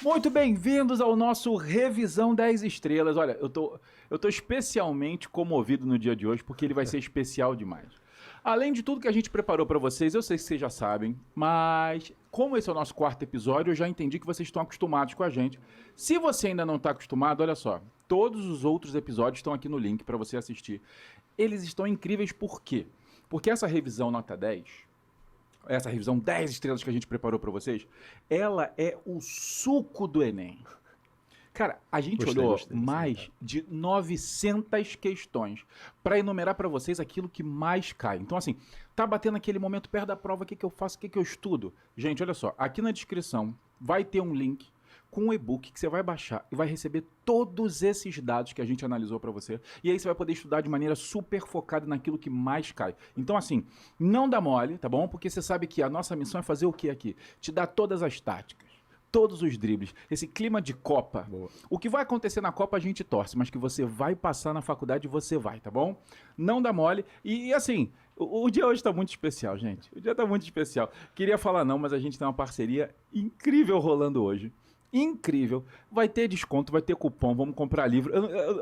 Muito bem-vindos ao nosso Revisão 10 Estrelas. Olha, eu tô especialmente comovido no dia de hoje porque ele vai ser especial demais. Além de tudo que a gente preparou para vocês, eu sei que vocês já sabem, mas como esse é o nosso quarto episódio, eu já entendi que vocês estão acostumados com a gente. Se você ainda não está acostumado, olha só, todos os outros episódios estão aqui no link para você assistir. Eles estão incríveis por quê? Porque essa revisão nota 10... essa revisão 10 estrelas que a gente preparou para vocês, ela é o suco do Enem. Cara, a gente olhou mais de 900 questões para enumerar para vocês aquilo que mais cai. Então, assim, tá batendo aquele momento perto da prova, o que eu faço, o que eu estudo? Gente, olha só, aqui na descrição vai ter um link com um e-book que você vai baixar e vai receber todos esses dados que a gente analisou para você. E aí você vai poder estudar de maneira super focada naquilo que mais cai. Então, assim, não dá mole, tá bom? Porque você sabe que a nossa missão é fazer o que aqui? Te dar todas as táticas, todos os dribles, esse clima de Copa. Boa. O que vai acontecer na Copa a gente torce, mas que você vai passar na faculdade, você vai, tá bom? Não dá mole. E assim, o dia hoje tá muito especial, gente. O dia tá muito especial. Queria falar não, mas a gente tem uma parceria incrível rolando hoje. Incrível. Vai ter desconto, vai ter cupom, vamos comprar livro.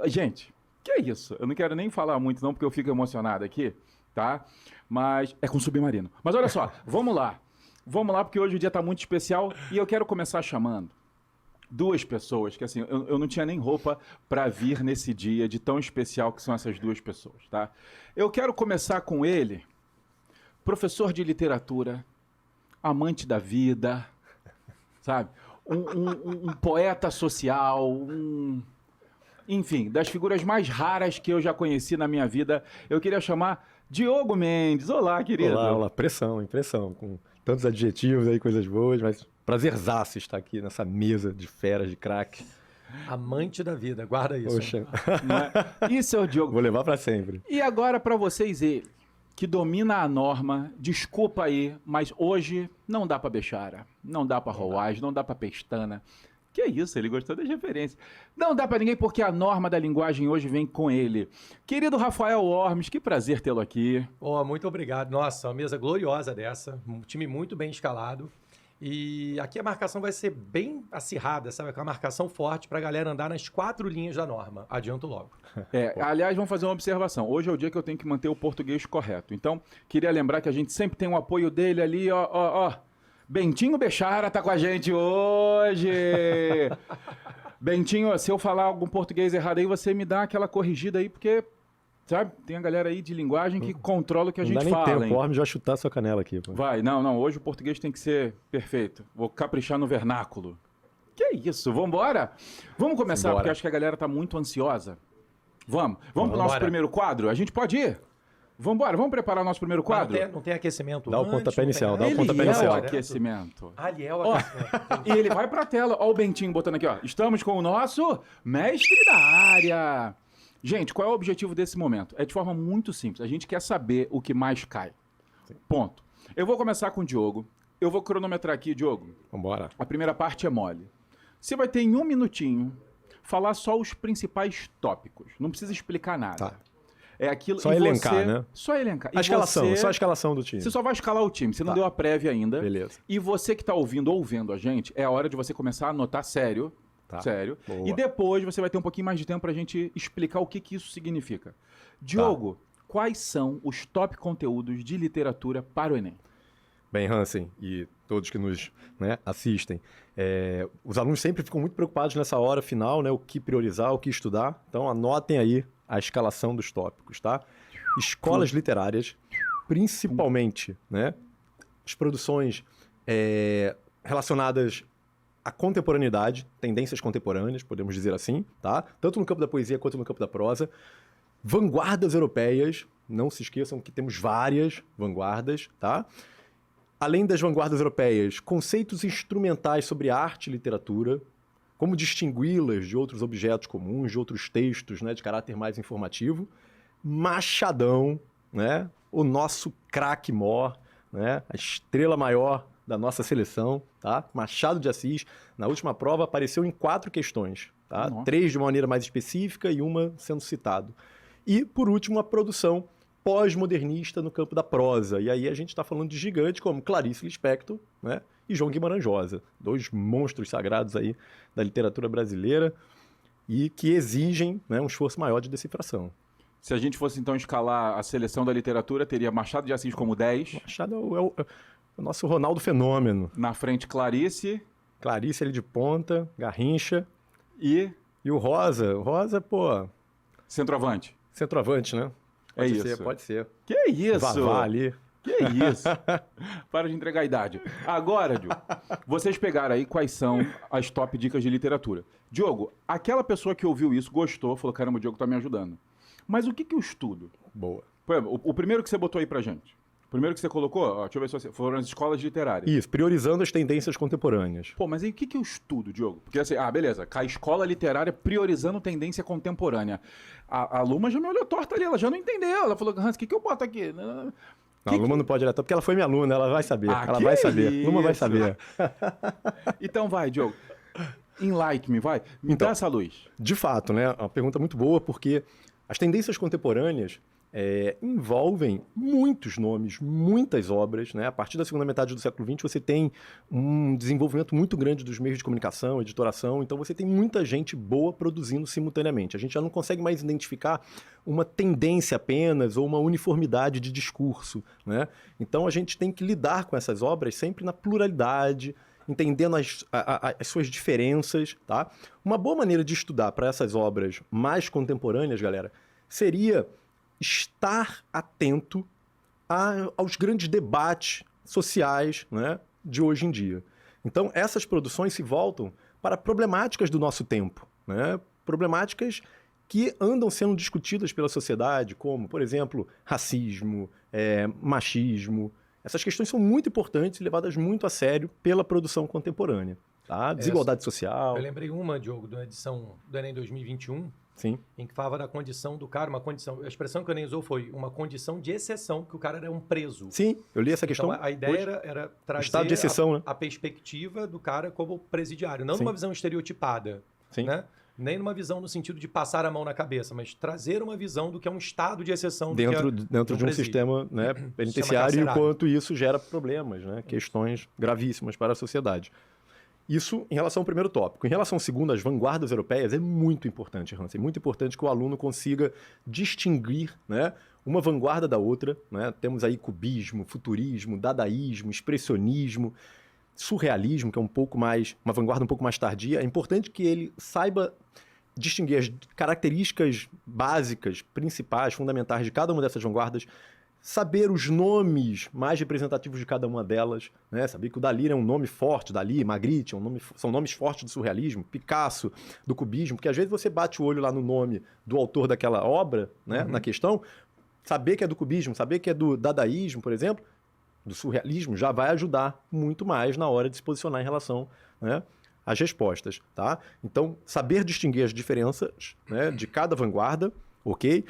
Gente, que é isso? Eu não quero nem falar muito não, porque eu fico emocionado aqui, tá? Mas é com Submarino. Mas olha só, vamos lá. Vamos lá, porque hoje o dia tá muito especial e eu quero começar chamando duas pessoas que, assim, eu não tinha nem roupa para vir nesse dia de tão especial que são essas duas pessoas, tá? Eu quero começar com ele, professor de literatura, amante da vida, sabe? Um poeta social, enfim, das figuras mais raras que eu já conheci na minha vida. Eu queria chamar Diogo Mendes. Olá, querido. Olá, impressão, com tantos adjetivos aí, coisas boas, mas prazerzaço estar aqui nessa mesa de feras, de craque. Amante da vida, guarda isso. Poxa. Isso é o Diogo. Vou levar para sempre. E agora para vocês, ele, que domina a norma, desculpa aí, mas hoje não dá para Bechara, não dá para Rouage, não dá para Pestana. Que é isso, ele gostou das referências. Não dá para ninguém porque a norma da linguagem hoje vem com ele. Querido Rafael Ormes, que prazer tê-lo aqui. Oh, muito obrigado. Nossa, uma mesa gloriosa dessa, um time muito bem escalado. E aqui a marcação vai ser bem acirrada, sabe? Aquela marcação forte para a galera andar nas 4 linhas da norma. Adianto logo. Aliás, vamos fazer uma observação. Hoje é o dia que eu tenho que manter o português correto. Então, queria lembrar que a gente sempre tem o apoio dele ali, ó. Bentinho Bechara tá com a gente hoje. Bentinho, se eu falar algum português errado aí, você me dá aquela corrigida aí, porque, sabe, tem a galera aí de linguagem que controla o que a gente fala. Não dá nem tempo, o Ormes vai chutar sua canela aqui. Pô. Vai, não, hoje o português tem que ser perfeito. Vou caprichar no vernáculo. Que é isso, vambora? Vamos começar, porque acho que a galera tá muito ansiosa. Vamos pro nosso primeiro quadro? A gente pode ir? Vambora, vamos preparar o nosso primeiro quadro? Não tem aquecimento. Dá o pontapé inicial, dá o pontapé inicial. Aquecimento. Ali é o aquecimento. E ele vai pra tela. Ó o Bentinho botando aqui, ó. Estamos com o nosso mestre da área. Gente, qual é o objetivo desse momento? É de forma muito simples. A gente quer saber o que mais cai. Sim. Ponto. Eu vou começar com o Diogo. Eu vou cronometrar aqui, Diogo. Vambora. A primeira parte é mole. Você vai ter em 1 minutinho falar só os principais tópicos. Não precisa explicar nada. Tá. É aquilo, só elencar, né? Só elencar. A escalação, só a escalação do time. Você só vai escalar o time, você não deu a prévia ainda. Beleza. E você que está ouvindo ou vendo a gente, é a hora de você começar a anotar sério. Tá. Sério. Boa. E depois você vai ter um pouquinho mais de tempo para a gente explicar o que isso significa. Diogo, quais são os top conteúdos de literatura para o Enem? Bem, Hansen e todos que nos assistem, os alunos sempre ficam muito preocupados nessa hora final, né? O que priorizar, o que estudar. Então anotem aí a escalação dos tópicos, tá? Escolas literárias, principalmente, né? As produções relacionadas à contemporaneidade, tendências contemporâneas, podemos dizer assim, tá? Tanto no campo da poesia quanto no campo da prosa. Vanguardas europeias, não se esqueçam que temos várias vanguardas, tá? Além das vanguardas europeias, conceitos instrumentais sobre arte e literatura, como distingui-las de outros objetos comuns, de outros textos, né, de caráter mais informativo. Machadão, né, o nosso craque mor, né, a estrela maior da nossa seleção, tá? Machado de Assis, na última prova, apareceu em 4 questões, tá? 3 de uma maneira mais específica e uma sendo citado. E, por último, a produção pós-modernista no campo da prosa. E aí a gente está falando de gigantes como Clarice Lispector, né? e João Guimarães Rosa, 2 monstros sagrados aí da literatura brasileira e que exigem, né, um esforço maior de decifração. Se a gente fosse então escalar a seleção da literatura, teria Machado de Assis como 10. Machado é o nosso Ronaldo Fenômeno. Na frente, Clarice. Clarice, ele de ponta, Garrincha. E E o Rosa, pô, centroavante. centroavante, né? É Pode ser, isso. pode ser. Que isso? Vavá ali. Que isso? Para de entregar a idade. Agora, Diogo, vocês pegaram aí quais são as top dicas de literatura. Diogo, aquela pessoa que ouviu isso, gostou, falou, caramba, o Diogo tá me ajudando. Mas o que eu estudo? Boa. Por exemplo, o primeiro que você botou aí pra gente. O primeiro que você colocou, ó, deixa eu ver se você... Foram as escolas literárias. Isso, priorizando as tendências contemporâneas. Pô, mas aí o que eu estudo, Diogo? Porque assim, beleza, a escola literária priorizando tendência contemporânea. A Luma já me olhou torta ali, ela já não entendeu. Ela falou, Hans, o que eu boto aqui? Não, a Luma não pode olhar, porque ela foi minha aluna, ela vai saber. Ela que vai saber. isso? Luma vai saber. Então vai, Diogo. Enlight me, vai. Me Então, dá essa luz. De fato, né? Uma pergunta muito boa, porque as tendências contemporâneas envolvem muitos nomes, muitas obras, né? A partir da segunda metade do século XX, você tem um desenvolvimento muito grande dos meios de comunicação, editoração, então você tem muita gente boa produzindo simultaneamente. A gente já não consegue mais identificar uma tendência apenas ou uma uniformidade de discurso, né? Então a gente tem que lidar com essas obras sempre na pluralidade, entendendo as suas diferenças, tá? Uma boa maneira de estudar para essas obras mais contemporâneas, galera, seria estar atento aos grandes debates sociais, né, de hoje em dia. Então, essas produções se voltam para problemáticas do nosso tempo, né? Problemáticas que andam sendo discutidas pela sociedade, como, por exemplo, racismo, machismo. Essas questões são muito importantes e levadas muito a sério pela produção contemporânea. Tá? Desigualdade social. Eu lembrei uma, Diogo, de uma edição do Enem 2021, Sim. em que falava da condição do cara, uma condição... A expressão que o Enem usou foi uma condição de exceção, que o cara era um preso. Sim, eu li essa questão. Então, a ideia hoje. era trazer Estado de exceção, né? a perspectiva do cara como presidiário, não Sim. numa visão estereotipada, Sim. né? Nem numa visão no sentido de passar a mão na cabeça, mas trazer uma visão do que é um estado de exceção Dentro do que de um presídio. sistema, né, penitenciário, e o carcerário. quanto isso gera problemas, né, questões gravíssimas para a sociedade. Isso em relação ao primeiro tópico. Em relação ao segundo, as vanguardas europeias, é muito importante, Hans. É muito importante que o aluno consiga distinguir, né, uma vanguarda da outra. Né? Temos aí cubismo, futurismo, dadaísmo, expressionismo, surrealismo, que é uma vanguarda um pouco mais tardia. É importante que ele saiba distinguir as características básicas, principais, fundamentais de cada uma dessas vanguardas, saber os nomes mais representativos de cada uma delas, né? Saber que o Dalí é um nome forte, Dalí, Magritte, são nomes fortes do surrealismo, Picasso, do cubismo, porque às vezes você bate o olho lá no nome do autor daquela obra, né, na questão, saber que é do cubismo, saber que é do dadaísmo, por exemplo, do surrealismo, já vai ajudar muito mais na hora de se posicionar em relação, né, às respostas, tá? Então, saber distinguir as diferenças, né, de cada vanguarda, ok?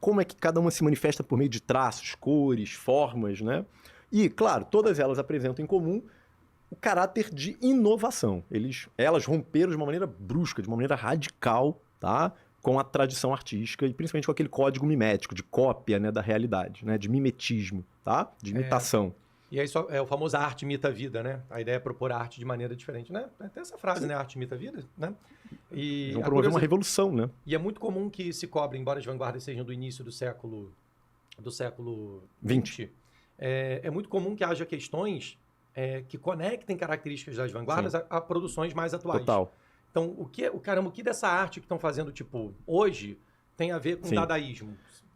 Como é que cada uma se manifesta por meio de traços, cores, formas, né? E, claro, todas elas apresentam em comum o caráter de inovação. Elas romperam de uma maneira brusca, de uma maneira radical, tá? Com a tradição artística e principalmente com aquele código mimético, de cópia, né, da realidade, né? De mimetismo, tá? De imitação. E aí é o famoso arte imita a vida, né? A ideia é propor a arte de maneira diferente, né? Tem essa frase, né? Arte imita a vida, né? E Vão promover uma revolução, né? E é muito comum que se cobre, embora as vanguardas sejam do início do século XX, é muito comum que haja questões que conectem características das vanguardas a produções mais atuais. Total. Então, o que dessa arte que estão fazendo, tipo, hoje, tem a ver com Sim. dadaísmo?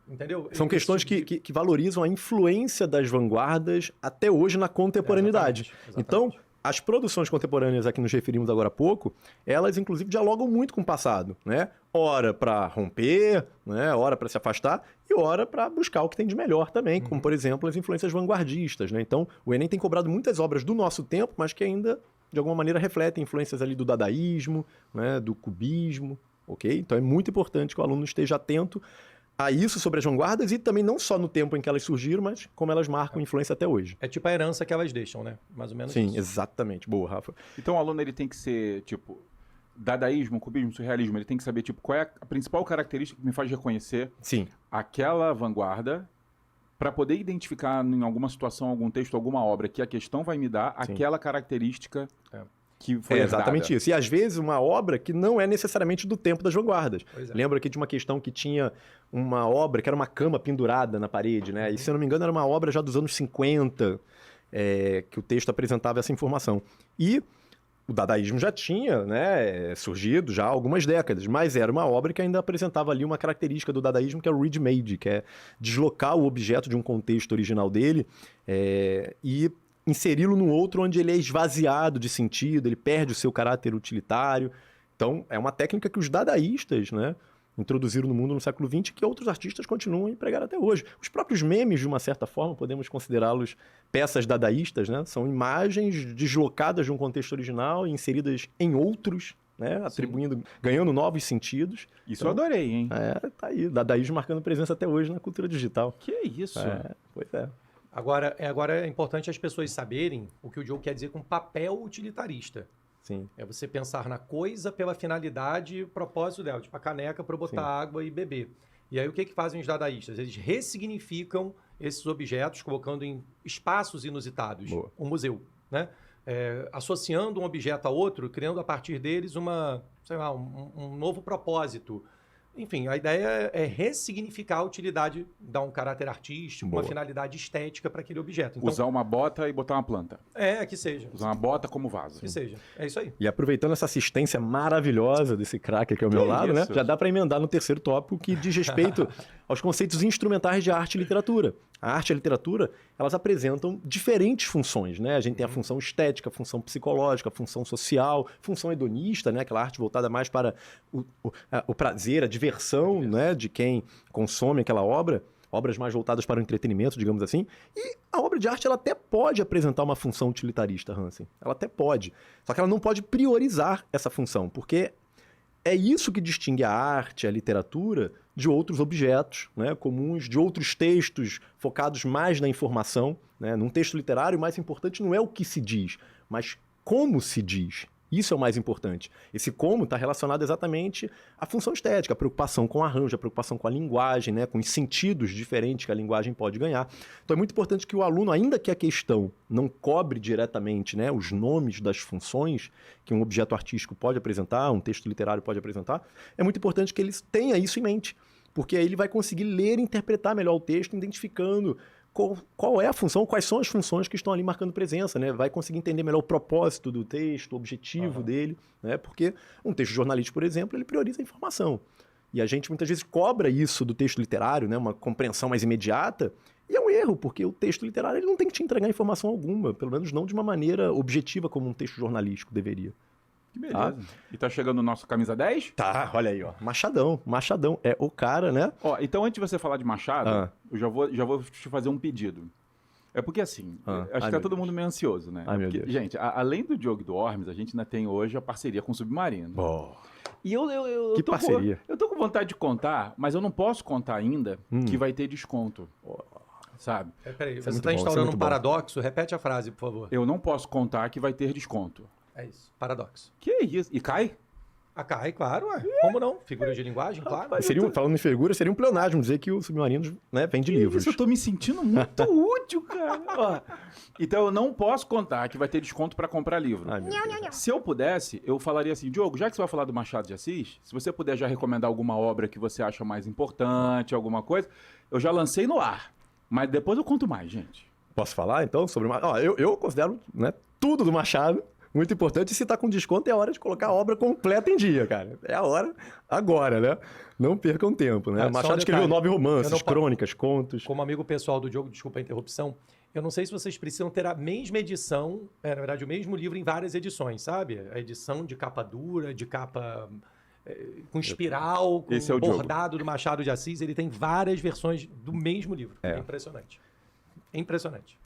Entendeu? São questões que valorizam a influência das vanguardas até hoje na contemporaneidade. Exatamente. Então, as produções contemporâneas a que nos referimos agora há pouco, elas inclusive dialogam muito com o passado, né? Ora para romper, né? Ora para se afastar e ora para buscar o que tem de melhor também, como por exemplo as influências vanguardistas, né? Então, o Enem tem cobrado muitas obras do nosso tempo, mas que ainda de alguma maneira refletem influências ali do dadaísmo, né? Do cubismo, ok? Então é muito importante que o aluno esteja atento a isso sobre as vanguardas e também não só no tempo em que elas surgiram, mas como elas marcam influência até hoje. É tipo a herança que elas deixam, né? Mais ou menos Sim, isso. exatamente. Boa, Rafa. Então o aluno ele tem que ser, tipo, dadaísmo, cubismo, surrealismo, ele tem que saber, tipo, qual é a principal característica que me faz reconhecer Sim. aquela vanguarda para poder identificar em alguma situação, algum texto, alguma obra, que a questão vai me dar Sim. aquela característica que É foi exatamente herdada. isso. E às vezes uma obra que não é necessariamente do tempo das vanguardas. Pois é. Lembro aqui de uma questão que tinha uma obra que era uma cama pendurada na parede, né? E se eu não me engano era uma obra já dos anos 50, que o texto apresentava essa informação. E o dadaísmo já tinha, né, surgido já há algumas décadas, mas era uma obra que ainda apresentava ali uma característica do dadaísmo que é o ready-made, que é deslocar o objeto de um contexto original dele e inseri-lo no outro onde ele é esvaziado de sentido, ele perde o seu caráter utilitário. Então, é uma técnica que os dadaístas, né, introduziram no mundo no século XX que outros artistas continuam a empregar até hoje. Os próprios memes, de uma certa forma, podemos considerá-los peças dadaístas, né? São imagens deslocadas de um contexto original e inseridas em outros, né? Atribuindo, ganhando novos sentidos. Isso eu adorei, hein? Tá aí. Dadaísmo marcando presença até hoje na cultura digital. Que isso? Pois é. Agora é importante as pessoas saberem o que o Diogo quer dizer com papel utilitarista. Sim. É você pensar na coisa pela finalidade e propósito dela, tipo a caneca para botar água e beber. E aí o que fazem os dadaístas? Eles ressignificam esses objetos, colocando em espaços inusitados. Boa. Um museu, né? Associando um objeto a outro, criando a partir deles um novo propósito. Enfim, a ideia é ressignificar a utilidade, dar um caráter artístico, Boa. uma finalidade estética para aquele objeto. Então, Usar uma bota e botar uma planta. que seja. Usar uma bota como vaso. Que seja. É isso aí. E aproveitando essa assistência maravilhosa desse craque aqui ao meu lado, né? isso? Já dá para emendar no terceiro tópico que diz respeito aos conceitos instrumentais de arte e literatura. A arte e a literatura, elas apresentam diferentes funções, né? A gente tem a função estética, a função psicológica, a função social, função hedonista, né? Aquela arte voltada mais para o prazer, a diversão, né? De quem consome aquela obra. Obras mais voltadas para o entretenimento, digamos assim. E a obra de arte, ela até pode apresentar uma função utilitarista, Hansen. Ela até pode. Só que ela não pode priorizar essa função, porque é isso que distingue a arte, a literatura, de outros objetos, né, comuns, de outros textos focados mais na informação. Né? Num texto literário, o mais importante não é o que se diz, mas como se diz. Isso é o mais importante. Esse como está relacionado exatamente à função estética, a preocupação com o arranjo, a preocupação com a linguagem, né, com os sentidos diferentes que a linguagem pode ganhar. Então é muito importante que o aluno, ainda que a questão não cobre diretamente, né, os nomes das funções que um objeto artístico pode apresentar, um texto literário pode apresentar, é muito importante que ele tenha isso em mente, porque aí ele vai conseguir ler e interpretar melhor o texto, identificando qual é a função, quais são as funções que estão ali marcando presença, né? Vai conseguir entender melhor o propósito do texto, o objetivo dele, né? Porque um texto jornalístico, por exemplo, ele prioriza a informação. E a gente muitas vezes cobra isso do texto literário, né? Uma compreensão mais imediata, e é um erro, porque o texto literário ele não tem que te entregar informação alguma, pelo menos não de uma maneira objetiva como um texto jornalístico deveria. Que beleza. E tá chegando o nosso camisa 10? Tá, olha aí, ó. Machadão. É o cara, né? Ó, então antes de você falar de Machado, eu já vou te fazer um pedido. É porque assim, acho que tá todo mundo meio ansioso, né? Ai, meu Porque, Deus. gente, além do Diogo e do Ormes, a gente ainda tem hoje a parceria com o Submarino. E eu Que tô parceria. eu tô com vontade de contar, mas eu não posso contar ainda que vai ter desconto. Sabe? Peraí, Isso você é muito está bom, isso é instaurando muito um bom. paradoxo? Repete a frase, por favor. Eu não posso contar que vai ter desconto. É isso, paradoxo. Que isso? E cai? Cai, claro, ué. Como não? Figura de linguagem, claro. Falando em figura, seria um pleonasmo dizer que o Submarino, né, vem de livros. Isso, eu tô me sentindo muito útil, cara. Ó, então eu não posso contar que vai ter desconto pra comprar livro. Ai, meu Deus. Se eu pudesse, eu falaria assim, Diogo, já que você vai falar do Machado de Assis, se você puder já recomendar alguma obra que você acha mais importante, alguma coisa, eu já lancei no ar. Mas depois eu conto mais, gente. Posso falar, então, sobre o Machado? Eu considero, né, tudo do Machado muito importante. E se tá com desconto, é hora de colocar a obra completa em dia, cara. É a hora agora, né? Não percam tempo, né? Só um Machado escreveu detalhe. 9 Eu romances, não crônicas, contos. Como amigo pessoal do Diogo, desculpa a interrupção, eu não sei se vocês precisam ter a mesma edição, na verdade, o mesmo livro em várias edições, sabe? A edição de capa dura, de capa com espiral, com Esse é o Diogo. bordado do Machado de Assis. Ele tem várias versões do mesmo livro. É impressionante. É impressionante.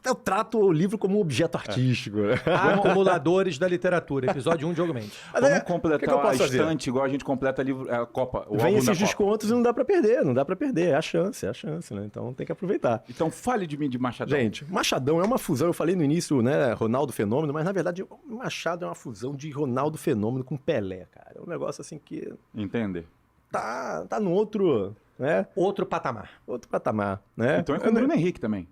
Eu trato o livro como um objeto artístico. né? Acumuladores da literatura, episódio 1, Diogo Mendes. Mas Vamos o que completar eu a posso fazer? estante igual a gente completa livro, a Copa. O Vem álbum da esses Copa. descontos e não dá pra perder, É a chance, né? Então tem que aproveitar. Então fale de mim de Machadão. Gente, Machadão é uma fusão, eu falei no início, né, Ronaldo Fenômeno, mas na verdade o Machado é uma fusão de Ronaldo Fenômeno com Pelé, cara. É um negócio assim que Entende? tá no outro né? Outro patamar. Outro patamar, né? Então é com o Bruno Henrique também.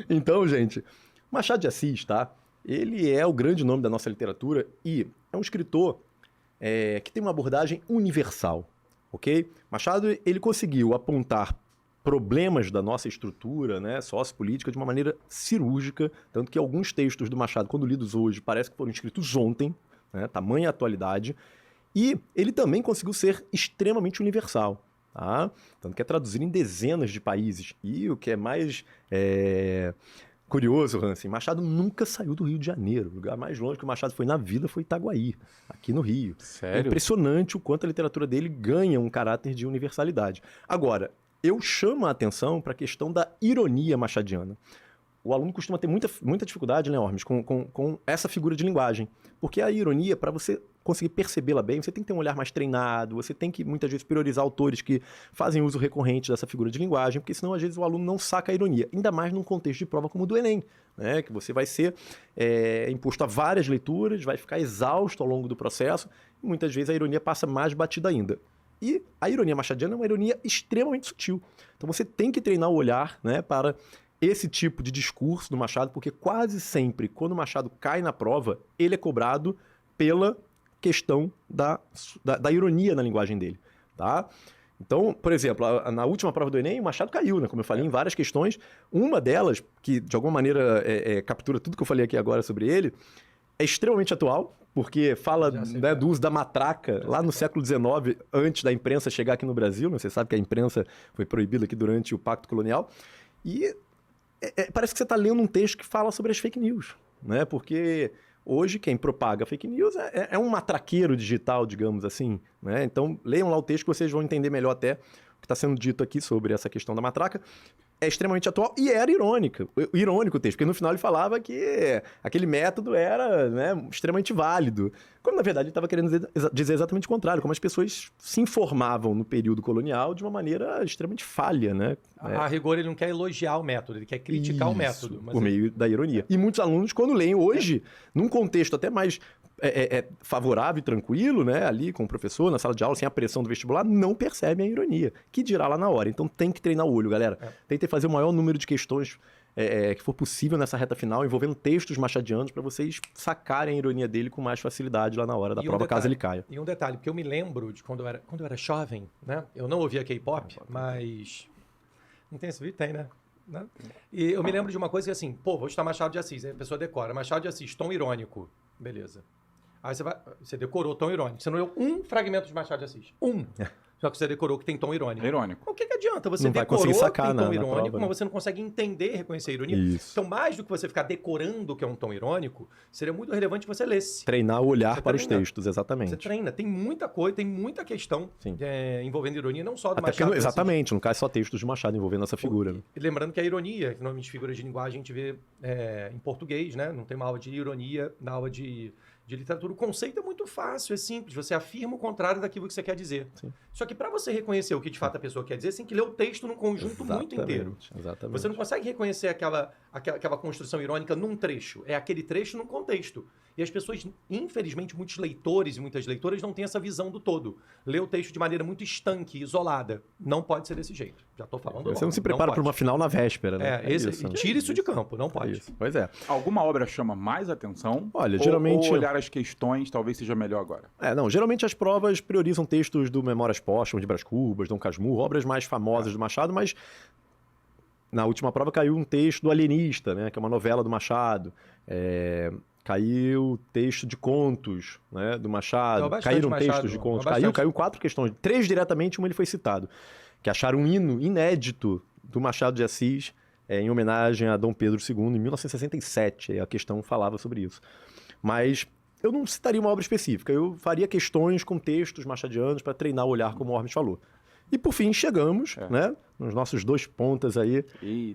Então, gente, Machado de Assis, tá? Ele é o grande nome da nossa literatura e é um escritor que tem uma abordagem universal, ok? Machado, ele conseguiu apontar problemas da nossa estrutura, né, sociopolítica de uma maneira cirúrgica, tanto que alguns textos do Machado, quando lidos hoje, parece que foram escritos ontem, né, tamanha atualidade, e ele também conseguiu ser extremamente universal, tá? Tanto que é traduzido em dezenas de países. E o que é mais curioso, Hansen, Machado nunca saiu do Rio de Janeiro. O lugar mais longe que o Machado foi na vida foi Itaguaí, aqui no Rio. Sério? É impressionante o quanto a literatura dele ganha um caráter de universalidade. Agora, eu chamo a atenção para a questão da ironia machadiana. O aluno costuma ter muita dificuldade, né, Ormes, com essa figura de linguagem. Porque a ironia, para você conseguir percebê-la bem, você tem que ter um olhar mais treinado, você tem que, muitas vezes, priorizar autores que fazem uso recorrente dessa figura de linguagem, porque senão, às vezes, o aluno não saca a ironia. Ainda mais num contexto de prova como o do Enem, né, que você vai ser imposto a várias leituras, vai ficar exausto ao longo do processo, e muitas vezes a ironia passa mais batida ainda. E a ironia machadiana é uma ironia extremamente sutil. Então você tem que treinar o olhar, né, para esse tipo de discurso do Machado, porque quase sempre, quando o Machado cai na prova, ele é cobrado pela questão da ironia na linguagem dele, tá? Então, por exemplo, na última prova do Enem, o Machado caiu, né? Como eu falei, em várias questões. Uma delas, que de alguma maneira captura tudo que eu falei aqui agora sobre ele, é extremamente atual, porque fala, né, do uso da matraca lá no século XIX, antes da imprensa chegar aqui no Brasil. Você sabe que a imprensa foi proibida aqui durante o Pacto Colonial. E parece que você está lendo um texto que fala sobre as fake news, né? Porque hoje quem propaga fake news é um matraqueiro digital, digamos assim, né? Então leiam lá o texto que vocês vão entender melhor até o que está sendo dito aqui sobre essa questão da matraca. É extremamente atual e era irônico o texto, porque no final ele falava que aquele método era, né, extremamente válido, quando na verdade ele estava querendo dizer exatamente o contrário, como as pessoas se informavam no período colonial de uma maneira extremamente falha, né? A rigor ele não quer elogiar o método, ele quer criticar o método. Mas por meio da ironia. E muitos alunos, quando leem hoje, num contexto até mais favorável e tranquilo, né, ali com o professor, na sala de aula, sem a pressão do vestibular, não percebem a ironia, que dirá lá na hora. Então tem que treinar o olho, galera. Tentem fazer o maior número de questões que for possível nessa reta final, envolvendo textos machadianos, para vocês sacarem a ironia dele com mais facilidade lá na hora da prova, caso ele caia. E um detalhe, porque eu me lembro de quando eu era jovem, né? Eu não ouvia K-pop, mas... Não tem esse vídeo? Tem, né? E eu me lembro de uma coisa que assim, vou estudar Machado de Assis, aí a pessoa decora, Machado de Assis, tom irônico, beleza. Aí você decorou tom irônico. Você não leu um fragmento de Machado de Assis. Só que você decorou que tem tom irônico. Irônico. O que adianta? Você não vai decorou conseguir sacar que tem tom na irônico, prova, né? mas você não consegue entender e reconhecer a ironia. Isso. Então, mais do que você ficar decorando o que é um tom irônico, seria muito relevante que você lesse. Treinar o olhar Você para os treina. textos, exatamente. Você treina. Tem muita coisa, tem muita questão envolvendo ironia, não só do Até Machado. exatamente, não cai só textos de Machado envolvendo essa figura. Né? E lembrando que a ironia, que normalmente figuras de linguagem a gente vê em português, né? Não tem uma aula de ironia na aula de literatura. O conceito é muito fácil, é simples. Você afirma o contrário daquilo que você quer dizer. Sim. Só que para você reconhecer o que de fato a pessoa quer dizer, você tem que ler o texto num conjunto muito inteiro. Exatamente. Você não consegue reconhecer aquela construção irônica num trecho. É aquele trecho num contexto. E as pessoas, infelizmente, muitos leitores e muitas leitoras não têm essa visão do todo. Lê o texto de maneira muito estanque, isolada. Não pode ser desse jeito. Já estou falando Você logo. não se prepara para uma final na véspera, né? Tira isso de campo, não pode. Pois é. Alguma obra chama mais atenção? Olha, geralmente... Ou olhar as questões talvez seja melhor agora? Geralmente as provas priorizam textos do Memórias Póstumas, de Brás Cubas, Dom Casmurro, obras mais famosas do Machado, mas na última prova caiu um texto do Alienista, né, que é uma novela do Machado. Caiu texto de contos, né, do Machado. Caíram textos de contos. Caiu 4 questões. 3 diretamente, uma ele foi citado. Que acharam um hino inédito do Machado de Assis em homenagem a Dom Pedro II, em 1967. A questão falava sobre isso. Mas eu não citaria uma obra específica. Eu faria questões com textos machadianos para treinar o olhar, como o Ormes falou. E, por fim, chegamos, né, nos nossos 2 pontas aí,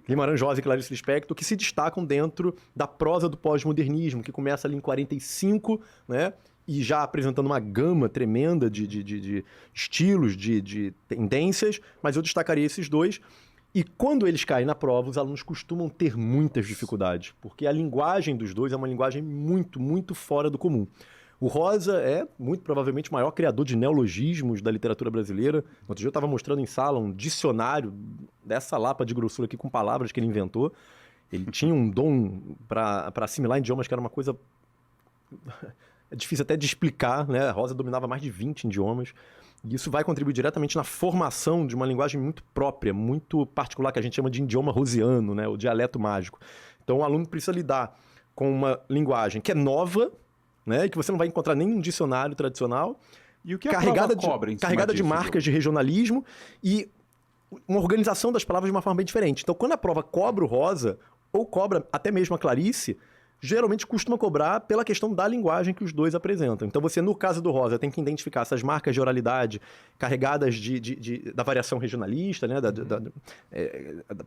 Guimarães Rosa e Clarice Lispector, que se destacam dentro da prosa do pós-modernismo, que começa ali em 45, né, e já apresentando uma gama tremenda de estilos, de tendências, mas eu destacaria esses 2. E quando eles caem na prova, os alunos costumam ter muitas dificuldades, porque a linguagem dos 2 é uma linguagem muito, muito fora do comum. O Rosa é, muito provavelmente, o maior criador de neologismos da literatura brasileira. Outro dia eu estava mostrando em sala um dicionário dessa lapa de grossura aqui com palavras que ele inventou. Ele tinha um dom para assimilar idiomas que era uma coisa... É difícil até de explicar, né? A Rosa dominava mais de 20 idiomas. E isso vai contribuir diretamente na formação de uma linguagem muito própria, muito particular, que a gente chama de idioma rosiano, né? O dialeto mágico. Então o aluno precisa lidar com uma linguagem que é nova, né? E que você não vai encontrar nem num dicionário tradicional. E o que a carregada prova cobra em cima carregada de disso, marcas de regionalismo e uma organização das palavras de uma forma bem diferente. Então, quando a prova cobra o Rosa, ou cobra até mesmo a Clarice, geralmente costuma cobrar pela questão da linguagem que os dois apresentam. Então, você, no caso do Rosa, tem que identificar essas marcas de oralidade carregadas da variação regionalista, né?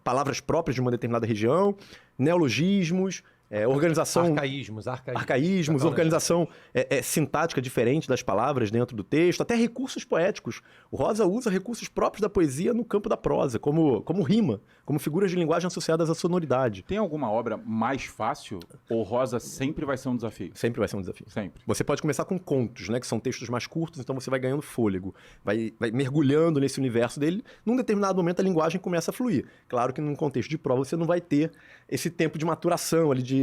Palavras próprias de uma determinada região, neologismos, organização... Arcaísmos, organização sintática diferente das palavras dentro do texto, até recursos poéticos. O Rosa usa recursos próprios da poesia no campo da prosa, como rima, como figuras de linguagem associadas à sonoridade. Tem alguma obra mais fácil ou Rosa sempre vai ser um desafio? Sempre vai ser um desafio. Sempre. Você pode começar com contos, né, que são textos mais curtos, então você vai ganhando fôlego, vai mergulhando nesse universo dele. Num determinado momento a linguagem começa a fluir. Claro que num contexto de prova você não vai ter esse tempo de maturação ali,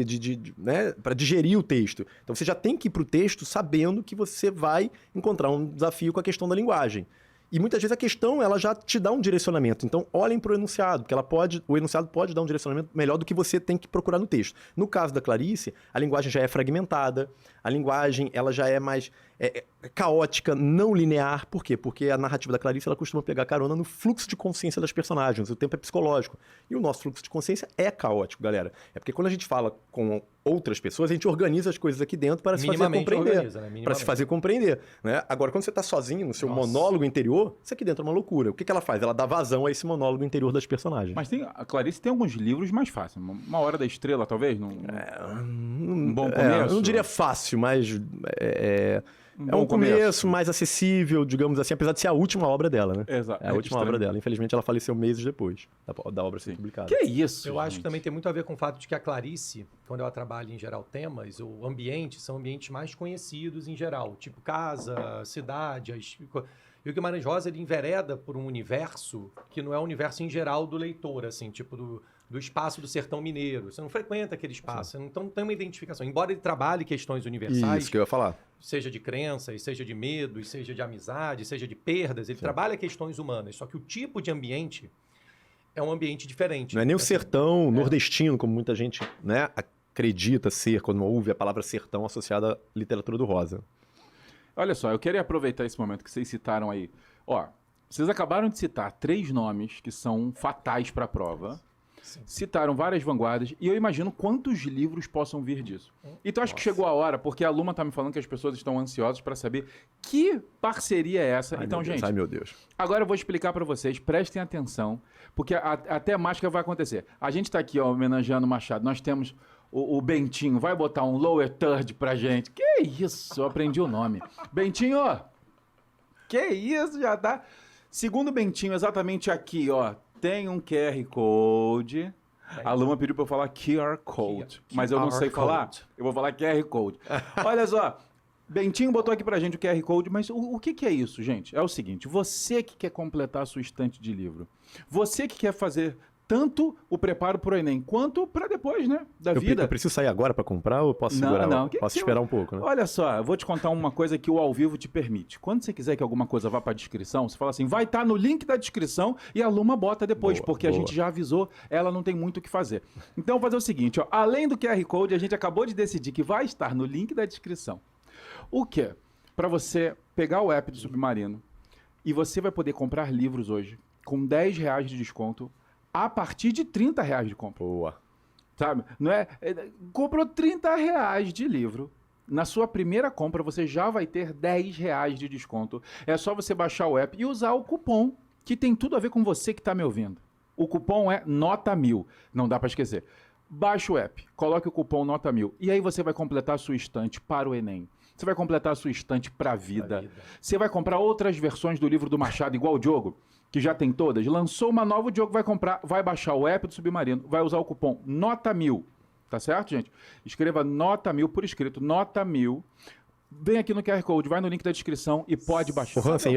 né, para digerir o texto. Então você já tem que ir para o texto sabendo que você vai encontrar um desafio com a questão da linguagem. E muitas vezes a questão ela já te dá um direcionamento. Então olhem para o enunciado, porque o enunciado pode dar um direcionamento melhor do que você tem que procurar no texto. No caso da Clarice, a linguagem já é fragmentada, a linguagem ela já é mais caótica, não linear. Por quê? Porque a narrativa da Clarice ela costuma pegar carona no fluxo de consciência das personagens. O tempo é psicológico. E o nosso fluxo de consciência é caótico, galera. É porque quando a gente fala com outras pessoas, a gente organiza as coisas aqui dentro para se fazer compreender. Para se fazer compreender. Né? Agora, quando você está sozinho no seu monólogo interior, isso aqui dentro é uma loucura. O que ela faz? Ela dá vazão a esse monólogo interior das personagens. Mas a Clarice tem alguns livros mais fáceis. Uma Hora da Estrela, talvez? Um bom começo? Eu não diria fácil, mas... É um começo mais acessível, digamos assim, apesar de ser a última obra dela, né? Exato. É a última obra dela. Infelizmente, ela faleceu meses depois da obra ser publicada. Que isso, Eu acho que também tem muito a ver com o fato de que a Clarice, quando ela trabalha em geral temas, o ambiente, são ambientes mais conhecidos em geral. Tipo casa, cidade... E o Guimarães Rosa, ele envereda por um universo que não é o universo em geral do leitor, assim, tipo do espaço do sertão mineiro. Você não frequenta aquele espaço, então não tem uma identificação. Embora ele trabalhe questões universais... Isso que eu ia falar. Seja de crenças, seja de medos, seja de amizade, seja de perdas, ele trabalha questões humanas. Só que o tipo de ambiente é um ambiente diferente. Não é nem o sertão nordestino, como muita gente, né, acredita ser, quando ouve a palavra sertão associada à literatura do Rosa. Olha só, eu queria aproveitar esse momento que vocês citaram aí. Ó, vocês acabaram de citar 3 nomes que são fatais para a prova. Sim. Citaram várias vanguardas e eu imagino quantos livros possam vir disso. Então acho que chegou a hora, porque a Luma está me falando que as pessoas estão ansiosas para saber que parceria é essa. Ai, então, meu Deus, gente, ai, meu Deus. Agora eu vou explicar para vocês, prestem atenção, porque até a mágica vai acontecer. A gente está aqui, ó, homenageando o Machado. Nós temos o Bentinho, vai botar um lower third pra gente. Que isso, eu aprendi o nome. Bentinho, que isso, já tá. Segundo o Bentinho, exatamente aqui, ó, tem um QR Code. A Luma pediu para eu falar QR Code, mas eu não sei falar. Eu vou falar QR Code. Olha só, Bentinho botou aqui pra gente o QR Code, mas o que é isso, gente? É o seguinte, você que quer completar a sua estante de livro, você que quer fazer tanto o preparo pro Enem, quanto para depois, né, da vida. Eu preciso sair agora para comprar ou posso segurar? Não. Posso esperar um pouco, né? Olha só, eu vou te contar uma coisa que o ao vivo te permite. Quando você quiser que alguma coisa vá para a descrição, você fala assim, vai estar no link da descrição e a Luma bota depois, porque a gente já avisou, ela não tem muito o que fazer. Então, vou fazer o seguinte, ó, além do QR Code, a gente acabou de decidir que vai estar no link da descrição. O quê? Para você pegar o app do Submarino e você vai poder comprar livros hoje com R$10 de desconto a partir de R$30 de compra. Boa. Sabe? Não é? Comprou R$30 de livro. Na sua primeira compra, você já vai ter R$10 de desconto. É só você baixar o app e usar o cupom, que tem tudo a ver com você que está me ouvindo. O cupom é NOTA1000. Não dá para esquecer. Baixe o app, coloque o cupom NOTA1000. E aí você vai completar a sua estante para o Enem. Você vai completar a sua estante para a vida. Você vai comprar outras versões do livro do Machado, igual o Diogo, que já tem todas. Lançou uma nova, o Diogo vai comprar, vai baixar o app do Submarino, vai usar o cupom NOTA1000. Tá certo, gente? Escreva NOTA1000 por escrito, NOTA1000. vem aqui no QR Code, vai no link da descrição e pode baixar. O Hansen,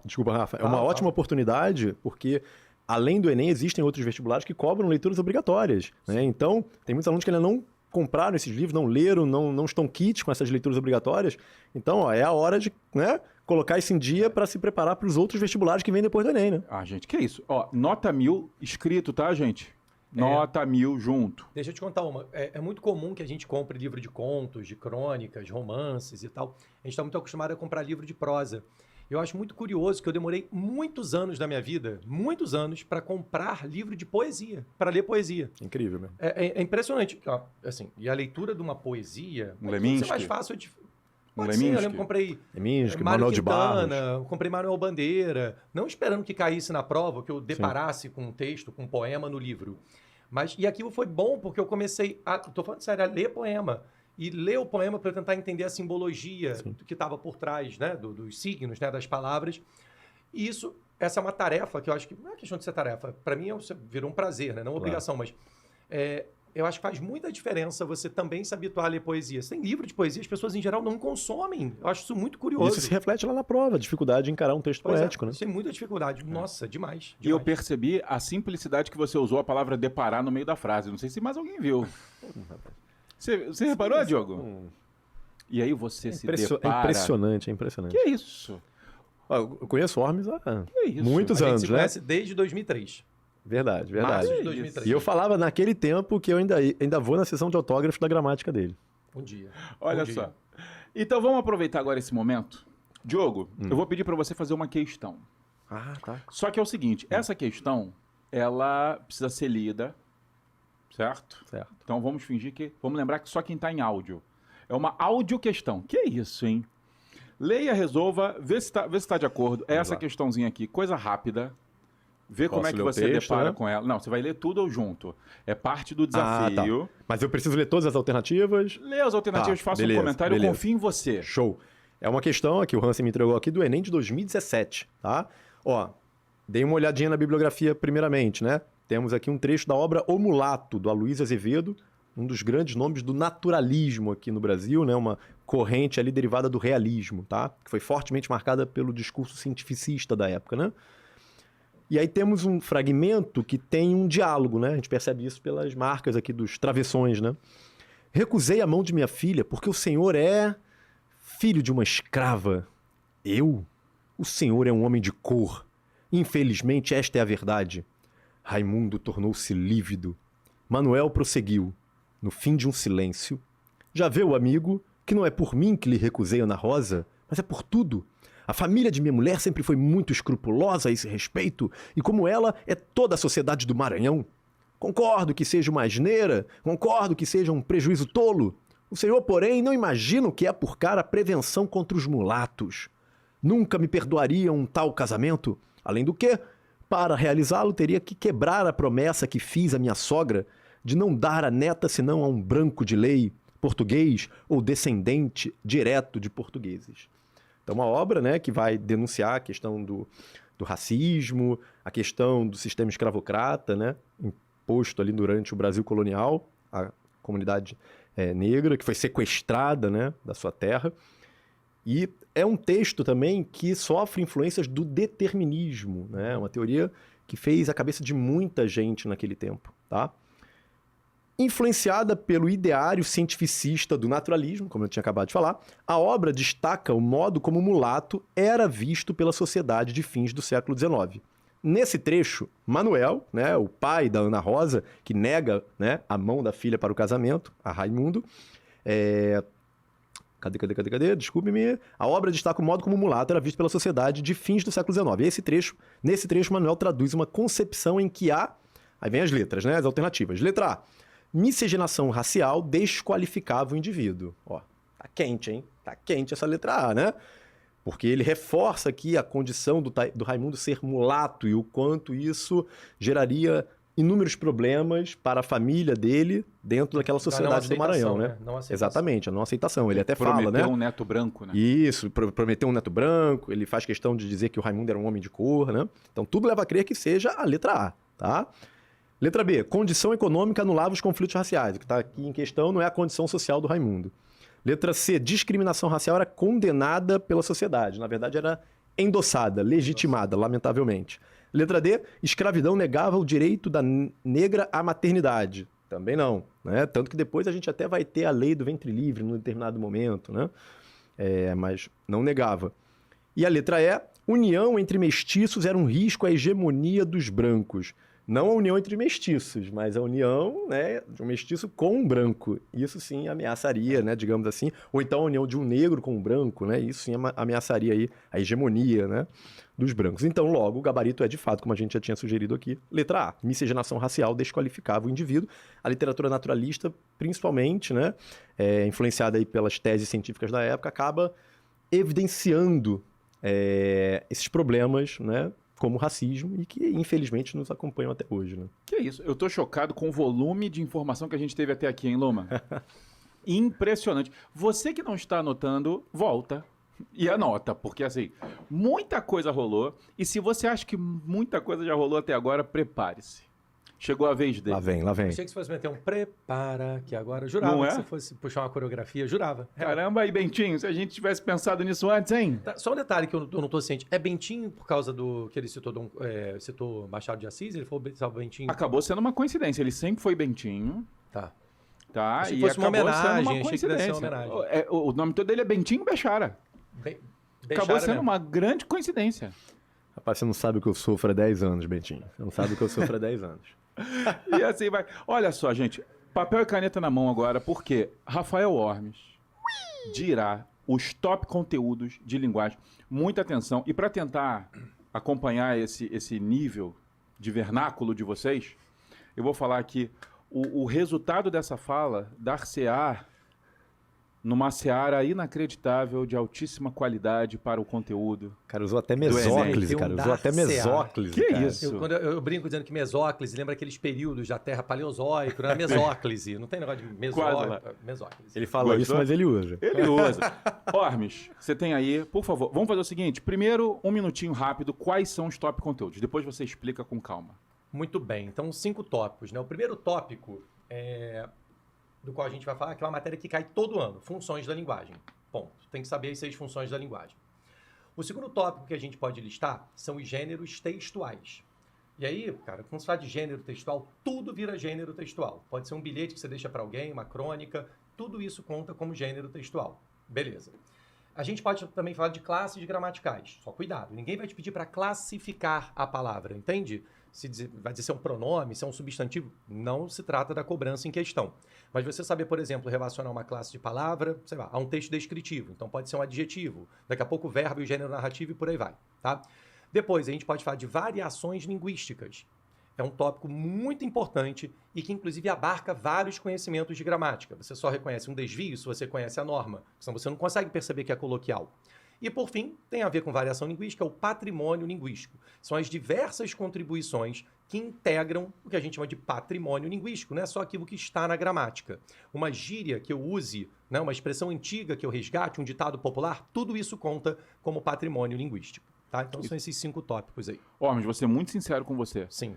desculpa, Rafa, é uma ótima oportunidade, porque além do Enem, existem outros vestibulares que cobram leituras obrigatórias, né? Então, tem muitos alunos que ainda não compraram esses livros, não leram, não estão kits com essas leituras obrigatórias. Então, ó, é a hora de, né, colocar isso em dia para se preparar para os outros vestibulares que vêm depois do Enem, né? Ah, gente, que isso? Ó, nota 1000 escrito, tá, gente? Nota 1000 junto. Deixa eu te contar uma. É muito comum que a gente compre livro de contos, de crônicas, romances e tal. A gente está muito acostumado a comprar livro de prosa. Eu acho muito curioso que eu demorei muitos anos da minha vida, muitos anos, para comprar livro de poesia, para ler poesia. Incrível, né? É impressionante. Ó, assim, e a leitura de uma poesia... Leminski? É mais fácil de... Pode Leminski? ser, eu lembro que comprei Leminski, Mário Manuel de Barros. Quintana, comprei Manuel Bandeira, não esperando que caísse na prova, que eu deparasse com um texto, com um poema no livro. E aquilo foi bom porque eu comecei tô falando sério, a ler poema. E ler o poema para tentar entender a simbologia que estava por trás, né, dos signos, né, das palavras. E essa é uma tarefa que eu acho que não é questão de ser tarefa. Para mim, virou um prazer, né, não obrigação, mas eu acho que faz muita diferença você também se habituar a ler poesia. Você tem livro de poesia, as pessoas em geral não consomem. Eu acho isso muito curioso. Isso se reflete lá na prova, a dificuldade de encarar um texto poético, né? Isso tem muita dificuldade. Nossa, demais. E eu percebi a simplicidade que você usou a palavra deparar no meio da frase. Não sei se mais alguém viu. Você reparou, Diogo? E aí você se depara... É impressionante, é impressionante. Que isso? Eu conheço Hormes há muitos a gente anos, se né? conhece desde 2003. Verdade. Março de 2003. E eu falava naquele tempo que eu ainda vou na sessão de autógrafos da gramática dele. Um dia. Olha só. Então vamos aproveitar agora esse momento. Diogo, eu vou pedir para você fazer uma questão. Ah, tá. Só que é o seguinte, essa questão, ela precisa ser lida, certo? Certo. Então vamos fingir que... Vamos lembrar que só quem está em áudio. É uma áudio questão. Que é isso, hein? Leia, resolva, vê se tá de acordo. Essa questãozinha aqui, coisa rápida. Vê como é que você depara com ela. Não, você vai ler tudo ou junto. É parte do desafio. Tá. Mas eu preciso ler todas as alternativas? Lê as alternativas, faça um comentário, eu confio em você. Show. É uma questão que o Hansen me entregou aqui do Enem de 2017, tá? Ó, dei uma olhadinha na bibliografia primeiramente, né? Temos aqui um trecho da obra O Mulato, do Aloysio Azevedo, um dos grandes nomes do naturalismo aqui no Brasil, né? Uma corrente ali derivada do realismo, tá? Que foi fortemente marcada pelo discurso cientificista da época, né? E aí temos um fragmento que tem um diálogo, né? A gente percebe isso pelas marcas aqui dos travessões, né? Recusei a mão de minha filha porque o senhor é filho de uma escrava. Eu? O senhor é um homem de cor. Infelizmente, esta é a verdade. Raimundo tornou-se lívido. Manuel prosseguiu, no fim de um silêncio. Já vê o amigo que não é por mim que lhe recusei Ana Rosa, mas é por tudo. A família de minha mulher sempre foi muito escrupulosa a esse respeito, e como ela, é toda a sociedade do Maranhão. Concordo que seja uma asneira, concordo que seja um prejuízo tolo. O senhor, porém, não imagina o que é por cara a prevenção contra os mulatos. Nunca me perdoaria um tal casamento. Além do que, para realizá-lo, teria que quebrar a promessa que fiz à minha sogra de não dar a neta senão a um branco de lei, português ou descendente direto de portugueses. Então, uma obra, né, que vai denunciar a questão do racismo, a questão do sistema escravocrata, né, imposto ali durante o Brasil colonial, a comunidade negra, que foi sequestrada, né, da sua terra. E é um texto também que sofre influências do determinismo, né, uma teoria que fez a cabeça de muita gente naquele tempo, tá? Influenciada pelo ideário cientificista do naturalismo, como eu tinha acabado de falar, a obra destaca o modo como o mulato era visto pela sociedade de fins do século XIX. Nesse trecho, Manuel, né, o pai da Ana Rosa, que nega, né, a mão da filha para o casamento, a Raimundo, Desculpe-me. A obra destaca o modo como o mulato era visto pela sociedade de fins do século XIX. Nesse trecho, Manuel traduz uma concepção em que há... Aí vem as letras, né, as alternativas. Letra A. Miscigenação racial desqualificava o indivíduo. Ó, tá quente, hein? Tá quente essa letra A, né? Porque ele reforça aqui a condição do Raimundo ser mulato e o quanto isso geraria inúmeros problemas para a família dele dentro daquela sociedade do Maranhão, né? Exatamente, a não aceitação. Ele até fala, né? Prometeu um neto branco, né? Isso, prometeu um neto branco. Ele faz questão de dizer que o Raimundo era um homem de cor, né? Então tudo leva a crer que seja a letra A, tá? Letra B, condição econômica anulava os conflitos raciais. O que está aqui em questão não é a condição social do Raimundo. Letra C, discriminação racial era condenada pela sociedade. Na verdade, era endossada, legitimada, lamentavelmente. Letra D, escravidão negava o direito da negra à maternidade. Também não, né? Tanto que depois a gente até vai ter a lei do ventre livre num determinado momento, né? Mas não negava. E a letra E, união entre mestiços era um risco à hegemonia dos brancos. Não a união entre mestiços, mas a união, né, de um mestiço com um branco. Isso sim ameaçaria, né, digamos assim. Ou então a união de um negro com um branco, né? Isso sim ameaçaria aí a hegemonia, né, dos brancos. Então, logo, o gabarito é de fato, como a gente já tinha sugerido aqui, letra A. Miscigenação racial desqualificava o indivíduo. A literatura naturalista, principalmente, né, influenciada aí pelas teses científicas da época, acaba evidenciando esses problemas, né, como racismo e que, infelizmente, nos acompanham até hoje, né? Que isso? Eu tô chocado com o volume de informação que a gente teve até aqui, hein, Loma? Impressionante. Você que não está anotando, volta e anota, porque, assim, muita coisa rolou. E se você acha que muita coisa já rolou até agora, prepare-se. Chegou a vez dele. Lá vem, lá vem. Achei que você fosse meter um prepara, que agora eu jurava Não é? que você fosse puxar uma coreografia, jurava. Caramba, aí, Bentinho, se a gente tivesse pensado nisso antes, hein? Tá, só um detalhe que eu não tô ciente. É Bentinho por causa do que ele citou, citou Machado de Assis? Ele falou Bentinho? Acabou sendo uma coincidência. Ele sempre foi Bentinho, Tá. tá? Achei que E fosse uma acabou sendo homenagem, uma achei que deve ser uma coincidência. homenagem. O nome todo dele é Bentinho Bechara. Acabou sendo mesmo. uma grande coincidência. Rapaz, você não sabe o que eu sofro há 10 anos, Bentinho. Você não sabe o que eu sofro há 10 anos. E assim vai. Olha só, gente. Papel e caneta na mão agora, porque Rafael Ormes dirá os top conteúdos de linguagem. Muita atenção. E para tentar acompanhar esse nível de vernáculo de vocês, eu vou falar aqui. O resultado dessa fala dar-se-á numa seara inacreditável de altíssima qualidade para o conteúdo. Cara, usou até Enem. mesóclise, cara. Tem um Usou até dar-se-á. mesóclise, Que cara. isso? Eu brinco dizendo que mesóclise lembra aqueles períodos da Terra paleozoico, né? Mesóclise. Não tem negócio de Quase lá. mesóclise. Ele fala Gostou? isso, mas ele usa. Ele usa. Ormes, você tem aí, por favor, vamos fazer o seguinte. Primeiro, um minutinho rápido, quais são os top conteúdos? Depois você explica com calma. Muito bem. Então, 5 tópicos, né? O primeiro tópico do qual a gente vai falar, que é uma matéria que cai todo ano, funções da linguagem. Ponto. Tem que saber as 6 funções da linguagem. O segundo tópico que a gente pode listar são os gêneros textuais. E aí, cara, quando se fala de gênero textual, tudo vira gênero textual. Pode ser um bilhete que você deixa para alguém, uma crônica, tudo isso conta como gênero textual. Beleza. A gente pode também falar de classes gramaticais. Só cuidado, ninguém vai te pedir para classificar a palavra, entende? Vai dizer se é um pronome, se é um substantivo, não se trata da cobrança em questão. Mas você saber, por exemplo, relacionar uma classe de palavra, sei lá, a um texto descritivo. Então pode ser um adjetivo, daqui a pouco o verbo e o gênero narrativo e por aí vai, tá? Depois a gente pode falar de variações linguísticas. É um tópico muito importante e que inclusive abarca vários conhecimentos de gramática. Você só reconhece um desvio se você conhece a norma, senão você não consegue perceber que é coloquial. E, por fim, tem a ver com variação linguística, o patrimônio linguístico. São as diversas contribuições que integram o que a gente chama de patrimônio linguístico, não é só aquilo que está na gramática. Uma gíria que eu use, né, uma expressão antiga que eu resgate, um ditado popular, tudo isso conta como patrimônio linguístico. Tá? Então, são esses 5 tópicos aí. Ormes, vou ser muito sincero com você. Sim.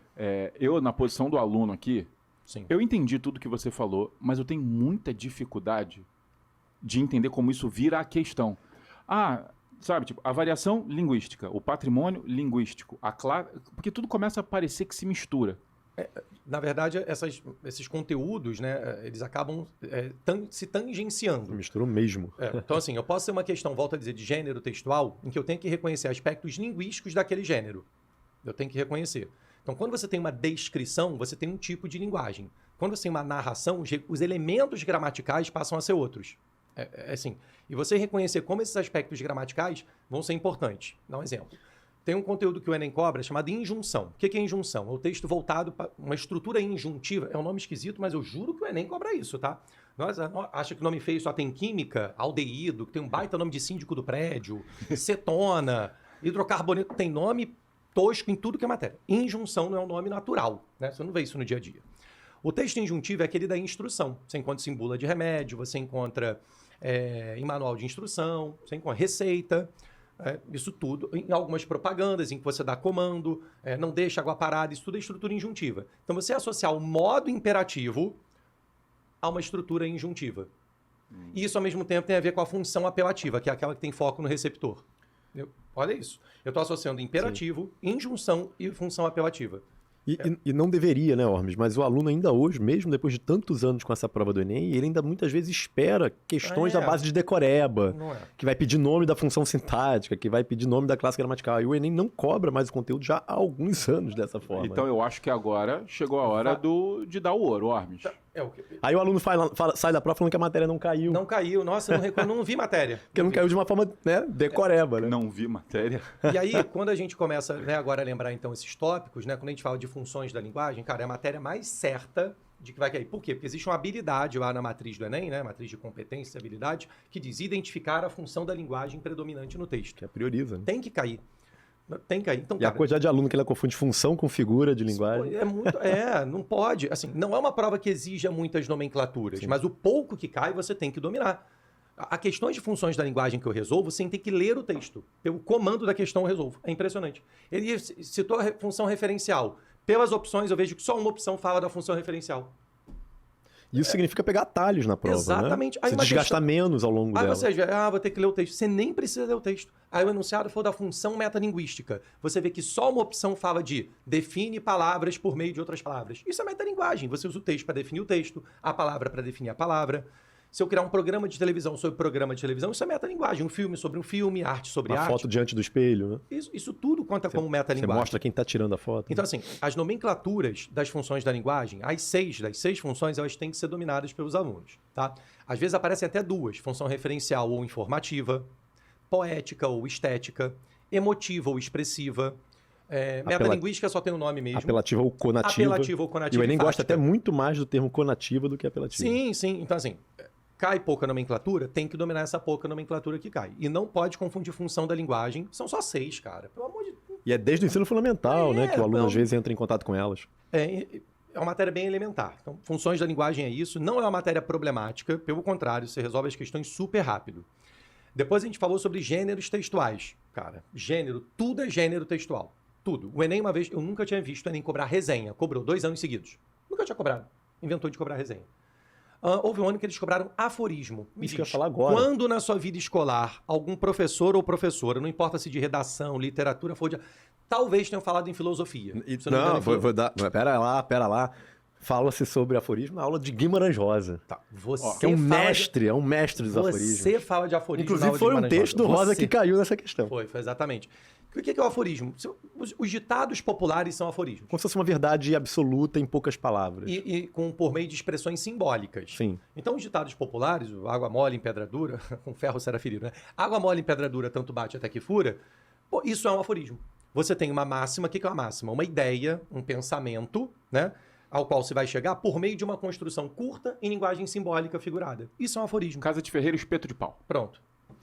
Eu, na posição do aluno aqui, Sim. eu entendi tudo que você falou, mas eu tenho muita dificuldade de entender como isso vira a questão. Sabe, tipo, a variação linguística, o patrimônio linguístico, porque tudo começa a parecer que se mistura. Na verdade, esses conteúdos, né, eles acabam se tangenciando. Misturou mesmo. Então, assim, eu posso ter uma questão, volto a dizer, de gênero textual, em que eu tenho que reconhecer aspectos linguísticos daquele gênero. Eu tenho que reconhecer. Então, quando você tem uma descrição, você tem um tipo de linguagem. Quando você tem uma narração, os elementos gramaticais passam a ser outros. Assim. E você reconhecer como esses aspectos gramaticais vão ser importantes. Dá um exemplo. Tem um conteúdo que o Enem cobra chamado injunção. O que é injunção? É o texto voltado para uma estrutura injuntiva. É um nome esquisito, mas eu juro que o Enem cobra isso, tá? Acha que o nome feio só tem química, aldeído, que tem um baita nome de síndico do prédio, cetona, hidrocarboneto, tem nome tosco em tudo que é matéria. Injunção não é um nome natural, né? Você não vê isso no dia a dia. O texto injuntivo é aquele da instrução. Você encontra isso em bula de remédio, você encontra em manual de instrução, você encontra receita, isso tudo, em algumas propagandas em que você dá comando, não deixa água parada, isso tudo é estrutura injuntiva. Então você associar o modo imperativo a uma estrutura injuntiva. E isso, ao mesmo tempo, tem a ver com a função apelativa, que é aquela que tem foco no receptor. Olha isso. Eu estou associando imperativo, injunção e função apelativa. E não deveria, né, Ormes? Mas o aluno ainda hoje, mesmo depois de tantos anos com essa prova do Enem, ele ainda muitas vezes espera questões da base de decoreba, que vai pedir nome da função sintática, que vai pedir nome da classe gramatical. E o Enem não cobra mais o conteúdo já há alguns anos dessa forma. Então eu acho que agora chegou a hora de dar o ouro, Ormes. Aí o aluno sai da prova falando que a matéria não caiu. Não caiu. Nossa, eu não vi matéria. Porque não caiu de uma forma, né, decoreba, né? Não vi matéria. E aí, quando a gente começa, né, agora a lembrar então esses tópicos, né, quando a gente fala de funções da linguagem, cara, é a matéria mais certa de que vai cair. Por quê? Porque existe uma habilidade lá na matriz do Enem, né, matriz de competência e habilidade, que diz identificar a função da linguagem predominante no texto. Que prioriza, né? Tem que cair. Tem que cair. Então, e a quantidade de aluno que ela confunde função com figura de linguagem. Não pode. Assim, não é uma prova que exija muitas nomenclaturas, mas o pouco que cai você tem que dominar. A questões de funções da linguagem que eu resolvo, você tem que ler o texto. Pelo comando da questão eu resolvo. É impressionante. Ele citou a função referencial. Pelas opções, eu vejo que só uma opção fala da função referencial. Isso significa pegar atalhos na prova, exatamente. Né? Você desgastar menos ao longo dela. Aí você vê, vou ter que ler o texto. Você nem precisa ler o texto. Aí o enunciado for da função metalinguística. Você vê que só uma opção fala de define palavras por meio de outras palavras. Isso é metalinguagem. Você usa o texto para definir o texto, a palavra para definir a palavra. Se eu criar um programa de televisão sobre programa de televisão, isso é metalinguagem. Um filme sobre um filme, arte sobre arte. Uma foto diante do espelho, né? Isso tudo conta como metalinguagem. Você mostra quem está tirando a foto. Então, assim, as nomenclaturas das funções da linguagem, das seis funções, elas têm que ser dominadas pelos alunos, tá? Às vezes aparecem até duas, função referencial ou informativa, poética ou estética, emotiva ou expressiva. Metalinguística só tem o nome mesmo. Apelativa ou conativa. E o Enem gosta até muito mais do termo conativa do que apelativa. Sim. Então, assim, cai pouca nomenclatura, tem que dominar essa pouca nomenclatura que cai. E não pode confundir função da linguagem. São só 6, cara. Pelo amor de Deus. E é desde o ensino fundamental, né? Que o aluno às vezes entra em contato com elas. É uma matéria bem elementar. Então, funções da linguagem é isso. Não é uma matéria problemática. Pelo contrário, você resolve as questões super rápido. Depois a gente falou sobre gêneros textuais. Cara, tudo é gênero textual. Tudo. O Enem, uma vez, eu nunca tinha visto o Enem cobrar resenha. Cobrou 2 anos seguidos. Nunca tinha cobrado. Inventou de cobrar resenha. Houve um ano que eles cobraram aforismo. Isso que eu ia falar agora. Quando na sua vida escolar, algum professor ou professora, não importa se de redação, literatura, talvez tenham falado em filosofia. Pera lá. Fala-se sobre aforismo na aula de Guimarães Rosa. Tá. Que é um mestre dos aforismos. Você fala de aforismo. Inclusive foi um texto do Rosa que caiu nessa questão. Foi exatamente. O que é o aforismo? Os ditados populares são aforismos. Como se fosse uma verdade absoluta em poucas palavras. E por meio de expressões simbólicas. Sim. Então, os ditados populares, água mole em pedra dura, com ferro será ferido, né? Água mole em pedra dura, tanto bate até que fura. Pô, isso é um aforismo. Você tem uma máxima. O que é uma máxima? Uma ideia, um pensamento, né? Ao qual você vai chegar por meio de uma construção curta em linguagem simbólica figurada. Isso é um aforismo. Casa de Ferreira, espeto de pau. Pronto.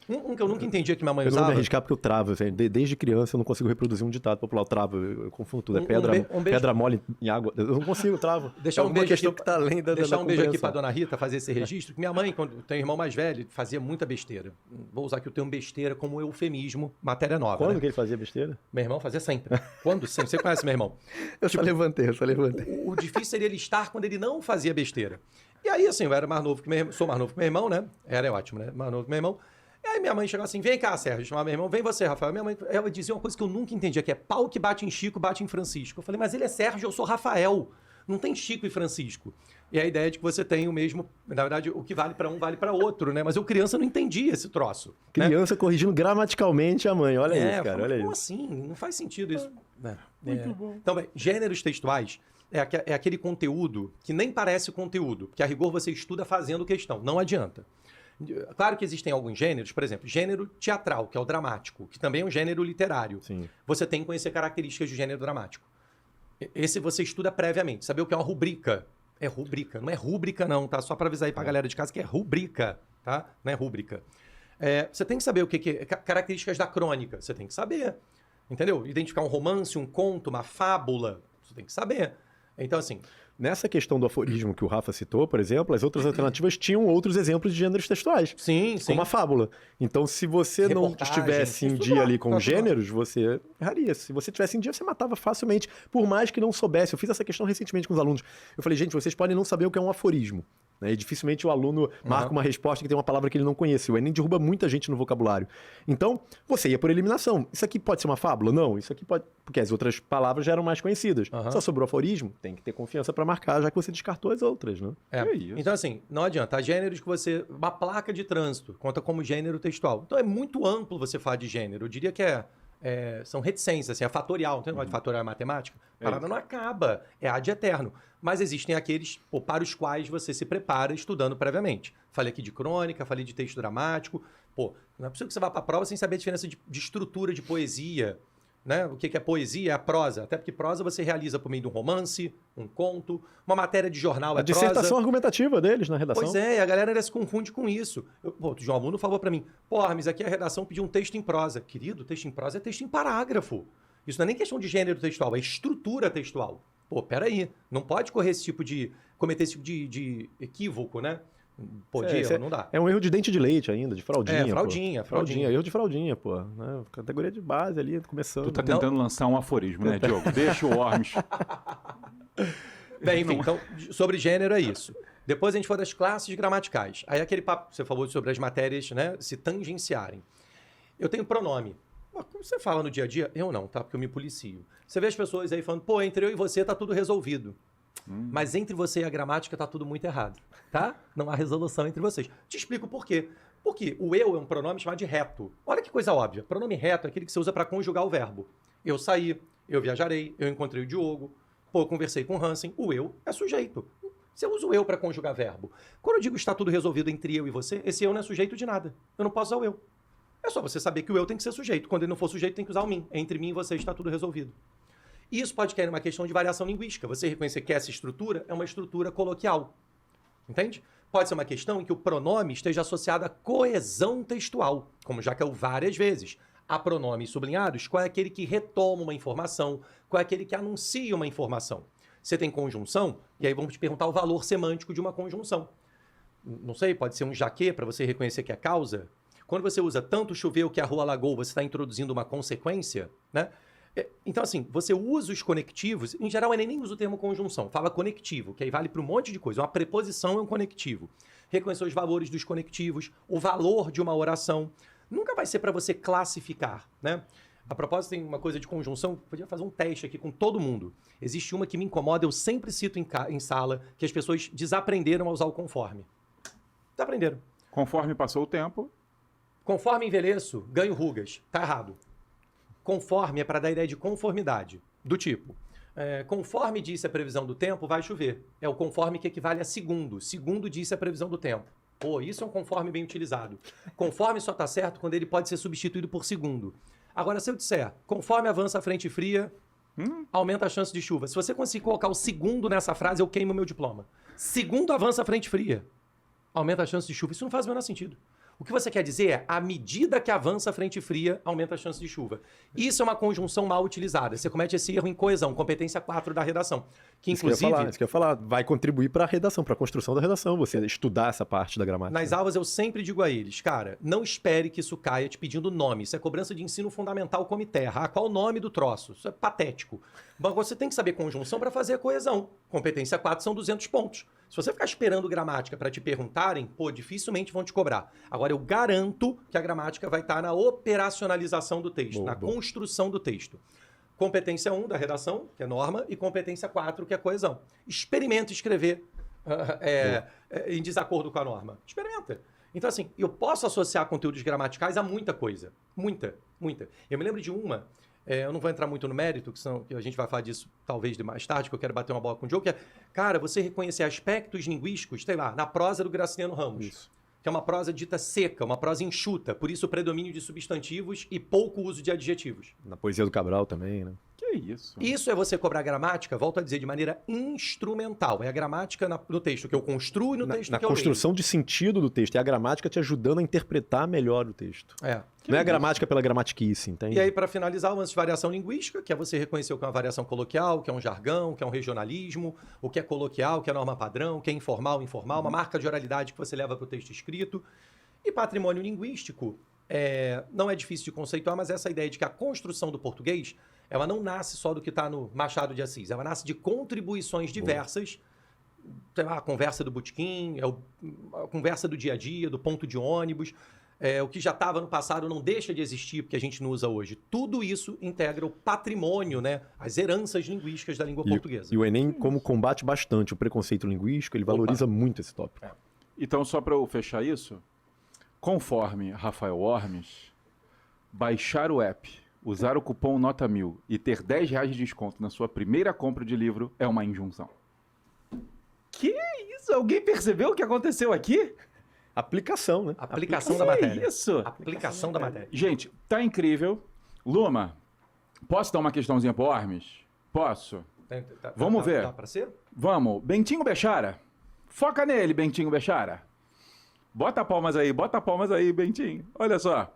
Um que eu nunca entendia que minha mãe usava. Eu não vou me arriscar porque eu travo. Assim, desde criança eu não consigo reproduzir um ditado popular. Eu travo, eu confundo tudo. É pedra mole em água. Eu não consigo, travo. Deixar um beijo questão aqui, que tá além da deixar um beijo aqui pra dona Rita fazer esse registro. Que minha mãe, quando tem um irmão mais velho, fazia muita besteira. Vou usar aqui o termo besteira como eufemismo, matéria nova. Quando né? que ele fazia besteira? Meu irmão fazia sempre. Quando? Sempre. Você conhece meu irmão? Eu só levantei. O difícil seria ele estar quando ele não fazia besteira. E aí, assim, eu era mais novo que meu irmão. Sou mais novo que meu irmão, né? Era ótimo, né? Mais novo que meu irmão. E aí minha mãe chegou assim, vem cá, Sérgio, chamava meu irmão, vem você, Rafael. Minha mãe, ela dizia uma coisa que eu nunca entendia, que é pau que bate em Chico, bate em Francisco. Eu falei, mas ele é Sérgio, eu sou Rafael. Não tem Chico e Francisco. E a ideia é de que você tem o mesmo, na verdade, o que vale para um, vale para outro, né? Mas eu, criança, não entendia esse troço. Criança corrigindo gramaticalmente a mãe, olha isso, cara, olha como isso. Assim? Não faz sentido isso. Muito bom. Então, bem, gêneros textuais é aquele conteúdo que nem parece conteúdo, que a rigor você estuda fazendo questão, não adianta. Claro que existem alguns gêneros, por exemplo, gênero teatral, que é o dramático, que também é um gênero literário. Sim. Você tem que conhecer características do gênero dramático. Esse você estuda previamente. Saber o que é uma rubrica. É rubrica, não é rúbrica não, tá? Só para avisar aí pra galera de casa que é rubrica, tá? Não é rúbrica. Você tem que saber o que é características da crônica, você tem que saber. Entendeu? Identificar um romance, um conto, uma fábula, você tem que saber. Então, assim... Nessa questão do aforismo que o Rafa citou, por exemplo, as outras alternativas tinham outros exemplos de gêneros textuais. Sim, sim. Como a fábula. Então, se você não Reportagem, estivesse em estudar, dia ali com tá os gêneros, você erraria. Se você estivesse em dia, você matava facilmente, por mais que não soubesse. Eu fiz essa questão recentemente com os alunos. Eu falei, gente, vocês podem não saber o que é um aforismo. Né? E dificilmente o aluno marca uma resposta que tem uma palavra que ele não conhece. O Enem derruba muita gente no vocabulário. Então, você ia por eliminação. Isso aqui pode ser uma fábula? Não. Isso aqui pode... Porque as outras palavras já eram mais conhecidas. Só sobrou aforismo, tem que ter confiança para marcar, já que você descartou as outras, né? Então, assim, não adianta. Há gêneros que você... Uma placa de trânsito conta como gênero textual. Então, é muito amplo você falar de gênero. Eu diria que são reticências, assim, é fatorial. Não tem negócio de fatorial em matemática? A parada não acaba. É ad eterno. Mas existem aqueles para os quais você se prepara estudando previamente. Falei aqui de crônica, falei de texto dramático. Pô, não é possível que você vá para a prova sem saber a diferença de estrutura de poesia. Né? O que é poesia? É a prosa. Até porque prosa você realiza por meio de um romance, um conto, uma matéria de jornal A dissertação argumentativa deles na redação. Pois é, e a galera ainda se confunde com isso. O João Aluno falou para mim, mas aqui a redação pediu um texto em prosa. Querido, texto em prosa é texto em parágrafo. Isso não é nem questão de gênero textual, é estrutura textual. Peraí, não pode cometer esse tipo de equívoco, né? Não dá. É um erro de dente de leite ainda, de fraldinha. Fraldinha. Erro de fraldinha, pô. Né? Categoria de base ali, começando. Tu tá tentando lançar um aforismo, né, Diogo? Deixa o Ormes. Bem, enfim, então, sobre gênero é isso. Depois a gente for das classes gramaticais. Aí aquele papo que você falou sobre as matérias, né, se tangenciarem. Eu tenho pronome. Como você fala no dia a dia? Eu não, tá? Porque eu me policio. Você vê as pessoas aí falando, entre eu e você tá tudo resolvido. Mas entre você e a gramática tá tudo muito errado, tá? Não há resolução entre vocês. Te explico por quê. Porque o eu é um pronome chamado de reto. Olha que coisa óbvia. Pronome reto é aquele que você usa para conjugar o verbo. Eu saí, eu viajarei, eu encontrei o Diogo, eu conversei com o Hansen. O eu é sujeito. Você usa o eu para conjugar verbo. Quando eu digo está tudo resolvido entre eu e você, esse eu não é sujeito de nada. Eu não posso usar o eu. É só você saber que o eu tem que ser sujeito. Quando ele não for sujeito, tem que usar o mim. Entre mim e você está tudo resolvido. E isso pode cair numa questão de variação linguística. Você reconhecer que essa estrutura é uma estrutura coloquial. Entende? Pode ser uma questão em que o pronome esteja associado à coesão textual, como já caiu várias vezes. Há pronomes sublinhados, qual é aquele que retoma uma informação, qual é aquele que anuncia uma informação. Você tem conjunção, e aí vamos te perguntar o valor semântico de uma conjunção. Não sei, pode ser um jaquê para você reconhecer que é causa. Quando você usa tanto choveu que a rua alagou, você está introduzindo uma consequência, né? Então, assim, você usa os conectivos, em geral, o Enem nem usa o termo conjunção, fala conectivo, que aí vale para um monte de coisa. Uma preposição é um conectivo. Reconhecer os valores dos conectivos, o valor de uma oração. Nunca vai ser para você classificar, né? A propósito, tem uma coisa de conjunção, podia fazer um teste aqui com todo mundo. Existe uma que me incomoda, eu sempre cito em sala, que as pessoas desaprenderam a usar o conforme. Desaprenderam. Conforme passou o tempo. Conforme envelheço, ganho rugas. Tá errado. Conforme é para dar ideia de conformidade. Do tipo, conforme disse a previsão do tempo, vai chover. É o conforme que equivale a segundo. Segundo disse a previsão do tempo. Isso é um conforme bem utilizado. Conforme só está certo quando ele pode ser substituído por segundo. Agora, se eu disser, conforme avança a frente fria, aumenta a chance de chuva. Se você conseguir colocar o segundo nessa frase, eu queimo meu diploma. Segundo avança a frente fria, aumenta a chance de chuva. Isso não faz o menor sentido. O que você quer dizer é, à medida que avança a frente fria, aumenta a chance de chuva. Isso é uma conjunção mal utilizada. Você comete esse erro em coesão, competência 4 da redação. Que, inclusive... Isso que eu ia falar. Vai contribuir para a redação, para a construção da redação, você estudar essa parte da gramática. Nas aulas eu sempre digo a eles, cara, não espere que isso caia te pedindo nome. Isso é cobrança de ensino fundamental come terra. Qual o nome do troço? Isso é patético. Mas você tem que saber conjunção para fazer a coesão. Competência 4 são 200 pontos. Se você ficar esperando gramática para te perguntarem, dificilmente vão te cobrar. Agora, eu garanto que a gramática vai estar na operacionalização do texto, na construção do texto. Competência 1 da redação, que é norma, e competência 4, que é coesão. Experimenta escrever em desacordo com a norma. Experimenta. Então, assim, eu posso associar conteúdos gramaticais a muita coisa. Muita, muita. Eu me lembro de uma... eu não vou entrar muito no mérito, que a gente vai falar disso talvez mais tarde, que eu quero bater uma bola com o Diogo, que é, cara, você reconhecer aspectos linguísticos, sei lá, na prosa do Graciliano Ramos. Isso. Que é uma prosa dita seca, uma prosa enxuta, por isso o predomínio de substantivos e pouco uso de adjetivos. Na poesia do Cabral também, né? Que isso? Isso é você cobrar gramática, volto a dizer, de maneira instrumental. É a gramática no texto que eu construo e no texto Na que eu leio. construção de sentido do texto. É a gramática te ajudando a interpretar melhor o texto. É. Não é a gramática pela gramatiquice, entende? E aí, para finalizar, o lance de variação linguística, que é você reconhecer o que é uma variação coloquial, o que é um jargão, o que é um regionalismo, o que é coloquial, o que é norma padrão, o que é informal, informal, uma marca de oralidade que você leva para o texto escrito. E patrimônio linguístico, não é difícil de conceituar, mas essa ideia de que a construção do português, ela não nasce só do que está no Machado de Assis, ela nasce de contribuições diversas, a conversa do botequim, a conversa do dia a dia, do ponto de ônibus, o que já estava no passado não deixa de existir porque a gente não usa hoje. Tudo isso integra o patrimônio, né? As heranças linguísticas da língua portuguesa. E o Enem, como combate bastante o preconceito linguístico, ele valoriza muito esse tópico. Então, só para eu fechar isso, conforme Rafael Ormes, baixar o app, usar o cupom NOTA1000 e ter R$10 de desconto na sua primeira compra de livro é uma injunção. Que isso? Alguém percebeu o que aconteceu aqui? Aplicação, né? Aplicação da matéria. Isso. Aplicação da matéria. Gente, tá incrível. Luma, posso dar uma questãozinha pro Ormes? Posso? Vamos ver. Dá pra ser? Vamos. Bentinho Bechara. Foca nele, Bentinho Bechara. Bota palmas aí, Bentinho. Olha só.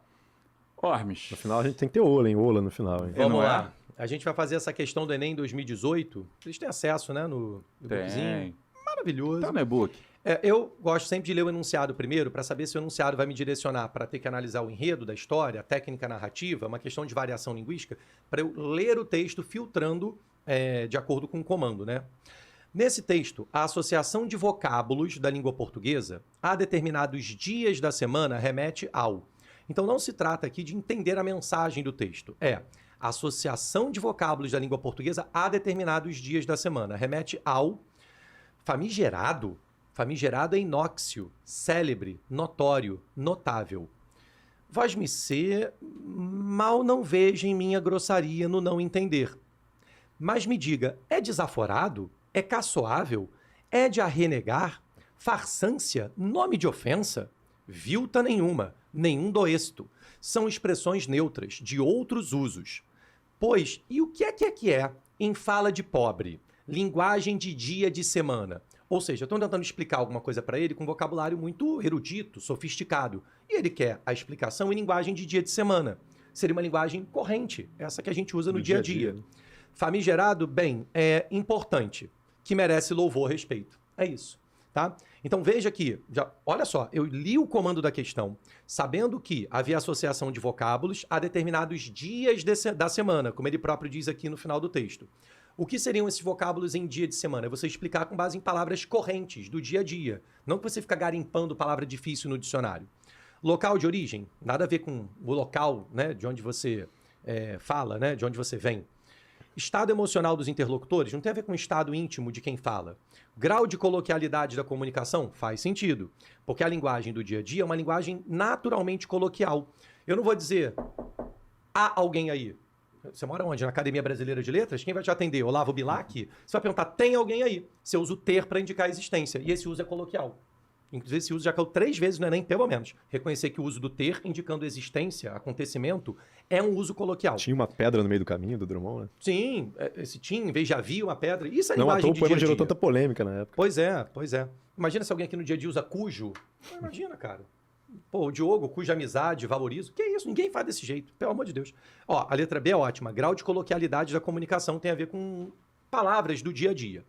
Ormes. No final a gente tem que ter Ola, hein? Ola no final, hein? Vamos não lá. A gente vai fazer essa questão do Enem 2018. Vocês têm acesso, né? No bookzinho. Maravilhoso. Tá no e-book. Eu gosto sempre de ler o enunciado primeiro para saber se o enunciado vai me direcionar para ter que analisar o enredo da história, a técnica narrativa, uma questão de variação linguística, para eu ler o texto filtrando de acordo com o comando, né? Nesse texto, a associação de vocábulos da língua portuguesa a determinados dias da semana remete ao. Então não se trata aqui de entender a mensagem do texto. A associação de vocábulos da língua portuguesa a determinados dias da semana remete ao famigerado. Famigerado é inóxio, célebre, notório, notável. Vós-me ser, mal não veja em minha grossaria no não entender. Mas me diga, é desaforado? É caçoável? É de arrenegar? Farsância? Nome de ofensa? Vilta nenhuma, nenhum doesto. São expressões neutras, de outros usos. Pois, e o que é em fala de pobre? Linguagem de dia de semana. Ou seja, eu estou tentando explicar alguma coisa para ele com um vocabulário muito erudito, sofisticado. E ele quer a explicação em linguagem de dia de semana. Seria uma linguagem corrente, essa que a gente usa no dia a dia. Famigerado, bem, é importante, que merece louvor, respeito. É isso, tá? Então veja aqui, olha só, eu li o comando da questão, sabendo que havia associação de vocábulos a determinados dias da semana, como ele próprio diz aqui no final do texto. O que seriam esses vocábulos em dia de semana? É você explicar com base em palavras correntes do dia a dia. Não que você fica garimpando palavra difícil no dicionário. Local de origem, nada a ver com o local, né, de onde você fala, né, de onde você vem. Estado emocional dos interlocutores não tem a ver com o estado íntimo de quem fala. Grau de coloquialidade da comunicação faz sentido, porque a linguagem do dia a dia é uma linguagem naturalmente coloquial. Eu não vou dizer, há alguém aí. Você mora onde? Na Academia Brasileira de Letras? Quem vai te atender? Olavo Bilac? Você vai perguntar, tem alguém aí? Você usa o ter para indicar a existência. E esse uso é coloquial. Inclusive, esse uso já caiu 3 vezes no Enem, pelo menos. Reconhecer que o uso do ter, indicando existência, acontecimento, é um uso coloquial. Tinha uma pedra no meio do caminho do Drummond, né? Sim, esse tinha, em vez de havia uma pedra. Isso é Não, linguagem o de poema dia a gerou dia. tanta polêmica na época. Pois é. Imagina se alguém aqui no dia a dia usa cujo. Imagina, cara. Pô, o Diogo, cuja amizade, valorizo. Que isso? Ninguém faz desse jeito, pelo amor de Deus. Ó, a letra B é ótima. Grau de coloquialidade da comunicação tem a ver com palavras do dia a dia.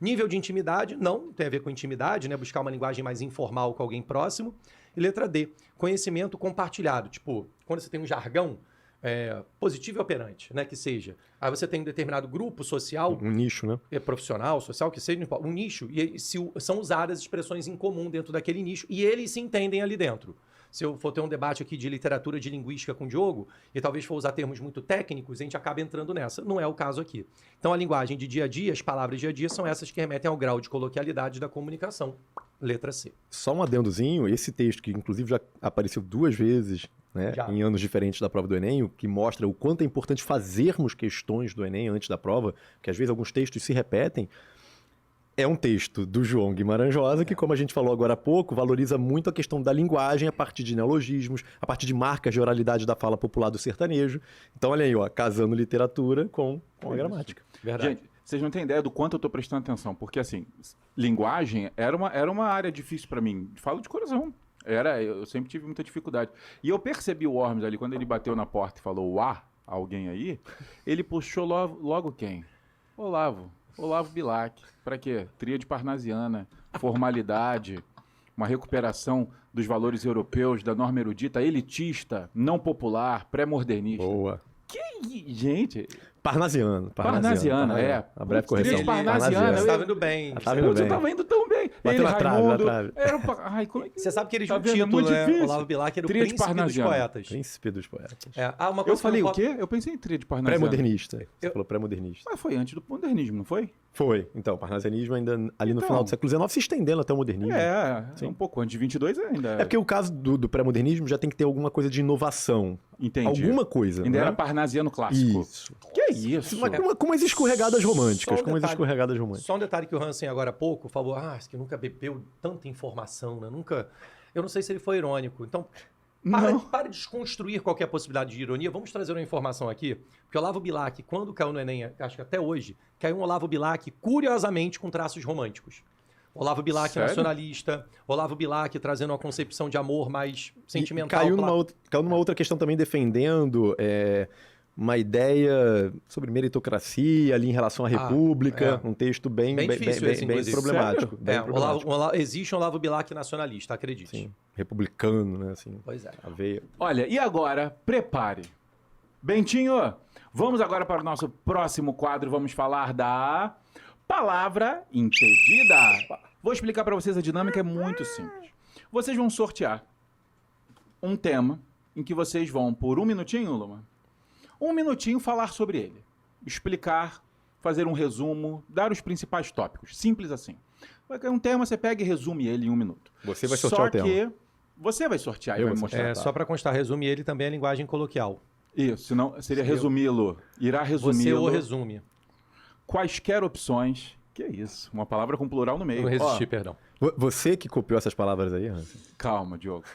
Nível de intimidade, não tem a ver com intimidade, né? Buscar uma linguagem mais informal com alguém próximo. E letra D, conhecimento compartilhado. Tipo, quando você tem um jargão positivo e operante, né? Que seja. Aí você tem um determinado grupo social, Um nicho, né? profissional, social, que seja, um nicho, e são usadas expressões em comum dentro daquele nicho, e eles se entendem ali dentro. Se eu for ter um debate aqui de literatura de linguística com o Diogo, e talvez for usar termos muito técnicos, a gente acaba entrando nessa. Não é o caso aqui. Então, a linguagem de dia a dia, as palavras dia a dia, são essas que remetem ao grau de coloquialidade da comunicação. Letra C. Só um adendozinho, esse texto, que inclusive já apareceu 2 vezes, né, Já. em anos diferentes da prova do Enem, o que mostra o quanto é importante fazermos questões do Enem antes da prova, que às vezes alguns textos se repetem. É um texto do João Guimarães Rosa, que, como a gente falou agora há pouco, valoriza muito a questão da linguagem a partir de neologismos, a partir de marcas de oralidade da fala popular do sertanejo. Então, olha aí, ó, casando literatura com a gramática. Verdade. Gente, vocês não têm ideia do quanto eu tô prestando atenção, porque assim, linguagem era uma área difícil para mim. Falo de coração. Eu sempre tive muita dificuldade. E eu percebi o Ormes ali, quando ele bateu na porta e falou alguém aí, ele puxou logo quem? Olavo Bilac. Para quê? Tríade parnasiana, formalidade, uma recuperação dos valores europeus, da norma erudita, elitista, não popular, pré-modernista. Boa. Gente... Parnasiana, é. A breve Tríade correção. parnasiana. Você estava indo bem. Tá indo Você bem. tava indo tão bem. Bateu Ele, na trave, Raimundo, na trave. era Ai, como é que... Você sabe que ele Tá tinha um vendo? É título, muito né? difícil. Olavo Bilac era o Tríade príncipe dos parnasiana. poetas. Príncipe dos poetas. Uma coisa Eu falei que o não quê? Eu pensei em tríade parnasiana. Pré-modernista. Você falou pré-modernista. Mas foi antes do modernismo, não foi? Foi. Então, o parnasianismo ainda ali no Então. final do século XIX se estendendo até o modernismo. Sim. Um pouco antes de 22 ainda. É porque o caso do pré-modernismo já tem que ter alguma coisa de inovação. Entendi. Alguma coisa. Ainda né? era parnasiano clássico. Isso. Que é isso? Com umas escorregadas românticas. Só um Com umas detalhe. escorregadas românticas. Só um detalhe que o Hansen agora há pouco falou, isso que nunca bebeu tanta informação, né? Nunca... Eu não sei se ele foi irônico. Então, para de desconstruir qualquer possibilidade de ironia. Vamos trazer uma informação aqui. Porque o Olavo Bilac, quando caiu no Enem, acho que até hoje, caiu um Olavo Bilac, curiosamente, com traços românticos. Olavo Bilac Sério? nacionalista, Olavo Bilac trazendo uma concepção de amor mais sentimental. Caiu numa outra questão também defendendo uma ideia sobre meritocracia ali em relação à República. Um texto bem difícil esse, bem inclusive. problemático. Bem problemático. Existe um Olavo Bilac nacionalista, acredite. Sim, republicano, né? Assim, Pois é. a veia. Olha, e agora, prepare. Bentinho, vamos agora para o nosso próximo quadro. Vamos falar da palavra impedida. Vou explicar para vocês a dinâmica, é muito simples. Vocês vão sortear um tema em que vocês vão, por 1 minutinho, Luma, 1 minutinho falar sobre ele. Explicar, fazer um resumo, dar os principais tópicos. Simples assim. Vai cair um tema, você pega e resume ele em 1 minuto. Você vai sortear o tema. Só que você vai sortear e Eu vai vou mostrar. Só para constar, resume ele também a linguagem coloquial. Isso, senão seria resumi-lo. Irá resumi-lo. Você o resume. Quaisquer opções. Que é isso? Uma palavra com plural no meio. Não resisti, Ó, perdão. Você que copiou essas palavras aí, Hansen? calma, Diogo.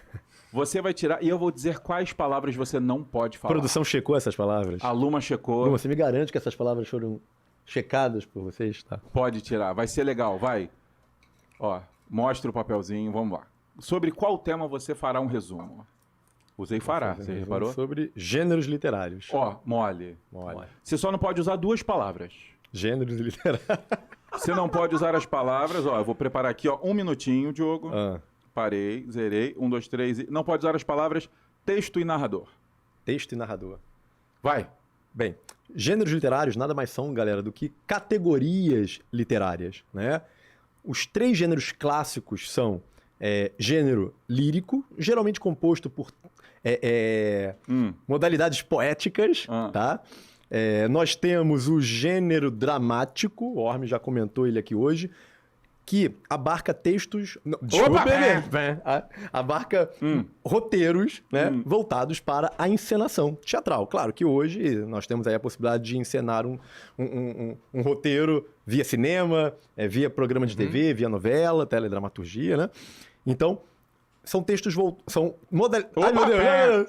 Você vai tirar e eu vou dizer quais palavras você não pode A falar. produção checou essas palavras? A Luma checou. Luma, você me garante que essas palavras foram checadas por vocês? Tá. Pode tirar. Vai ser legal. Vai. Ó, mostra o papelzinho. Vamos lá. Sobre qual tema você fará um resumo? Usei fará. Você reparou? Sobre gêneros literários. Ó, mole. Você só não pode usar 2 palavras. Gêneros literários. Você não pode usar as palavras. Ó, eu vou preparar aqui, ó, 1 minutinho, Diogo. Ah, Parei, zerei. 1, 2, 3. Não pode usar as palavras texto e narrador. texto e narrador. Vai. Bem, gêneros literários nada mais são, galera, do que categorias literárias, né? Os 3 gêneros clássicos são gênero lírico, geralmente composto por modalidades poéticas, tá? Nós temos o gênero dramático, o Orme já comentou ele aqui hoje, que abarca textos... abarca roteiros, né, voltados para a encenação teatral. Claro que hoje nós temos aí a possibilidade de encenar um roteiro via cinema, via programa de TV, via novela, teledramaturgia, né? Então, são textos... São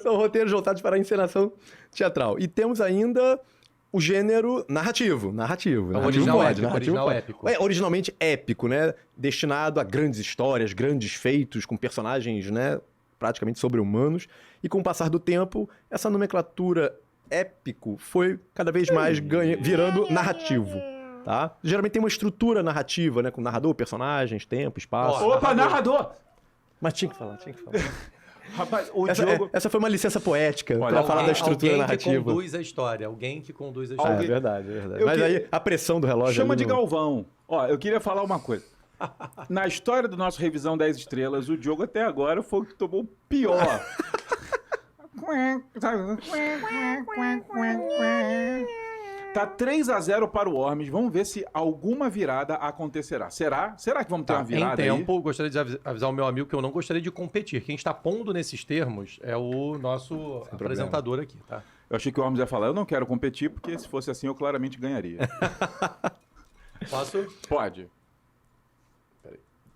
roteiros voltados para a encenação teatral. E temos ainda... o gênero narrativo. Original épico. Originalmente épico, né? Destinado a grandes histórias, grandes feitos, com personagens, né, praticamente sobre-humanos. E com o passar do tempo, essa nomenclatura épico foi cada vez mais virando narrativo. Tá? Geralmente tem uma estrutura narrativa, né? Com narrador, personagens, tempo, espaço. Opa, narrador! Mas tinha que falar. Rapaz, o Diogo... Essa foi uma licença poética Olha, para falar da estrutura narrativa. Alguém que conduz a É história. verdade. Mas aí a pressão do relógio... Chama ali de Galvão. Ó, eu queria falar uma coisa. Na história do nosso Revisão 10 Estrelas, o Diogo até agora foi o que tomou o pior. Tá 3-0 para o Ormes. Vamos ver se alguma virada acontecerá. Será? Será que vamos ter uma virada Em aí? tempo, gostaria de avisar o meu amigo que eu não gostaria de competir. Quem está pondo nesses termos é o nosso apresentador aqui, tá? Eu achei que o Ormes ia falar, eu não quero competir, porque se fosse assim eu claramente ganharia. Posso? Pode.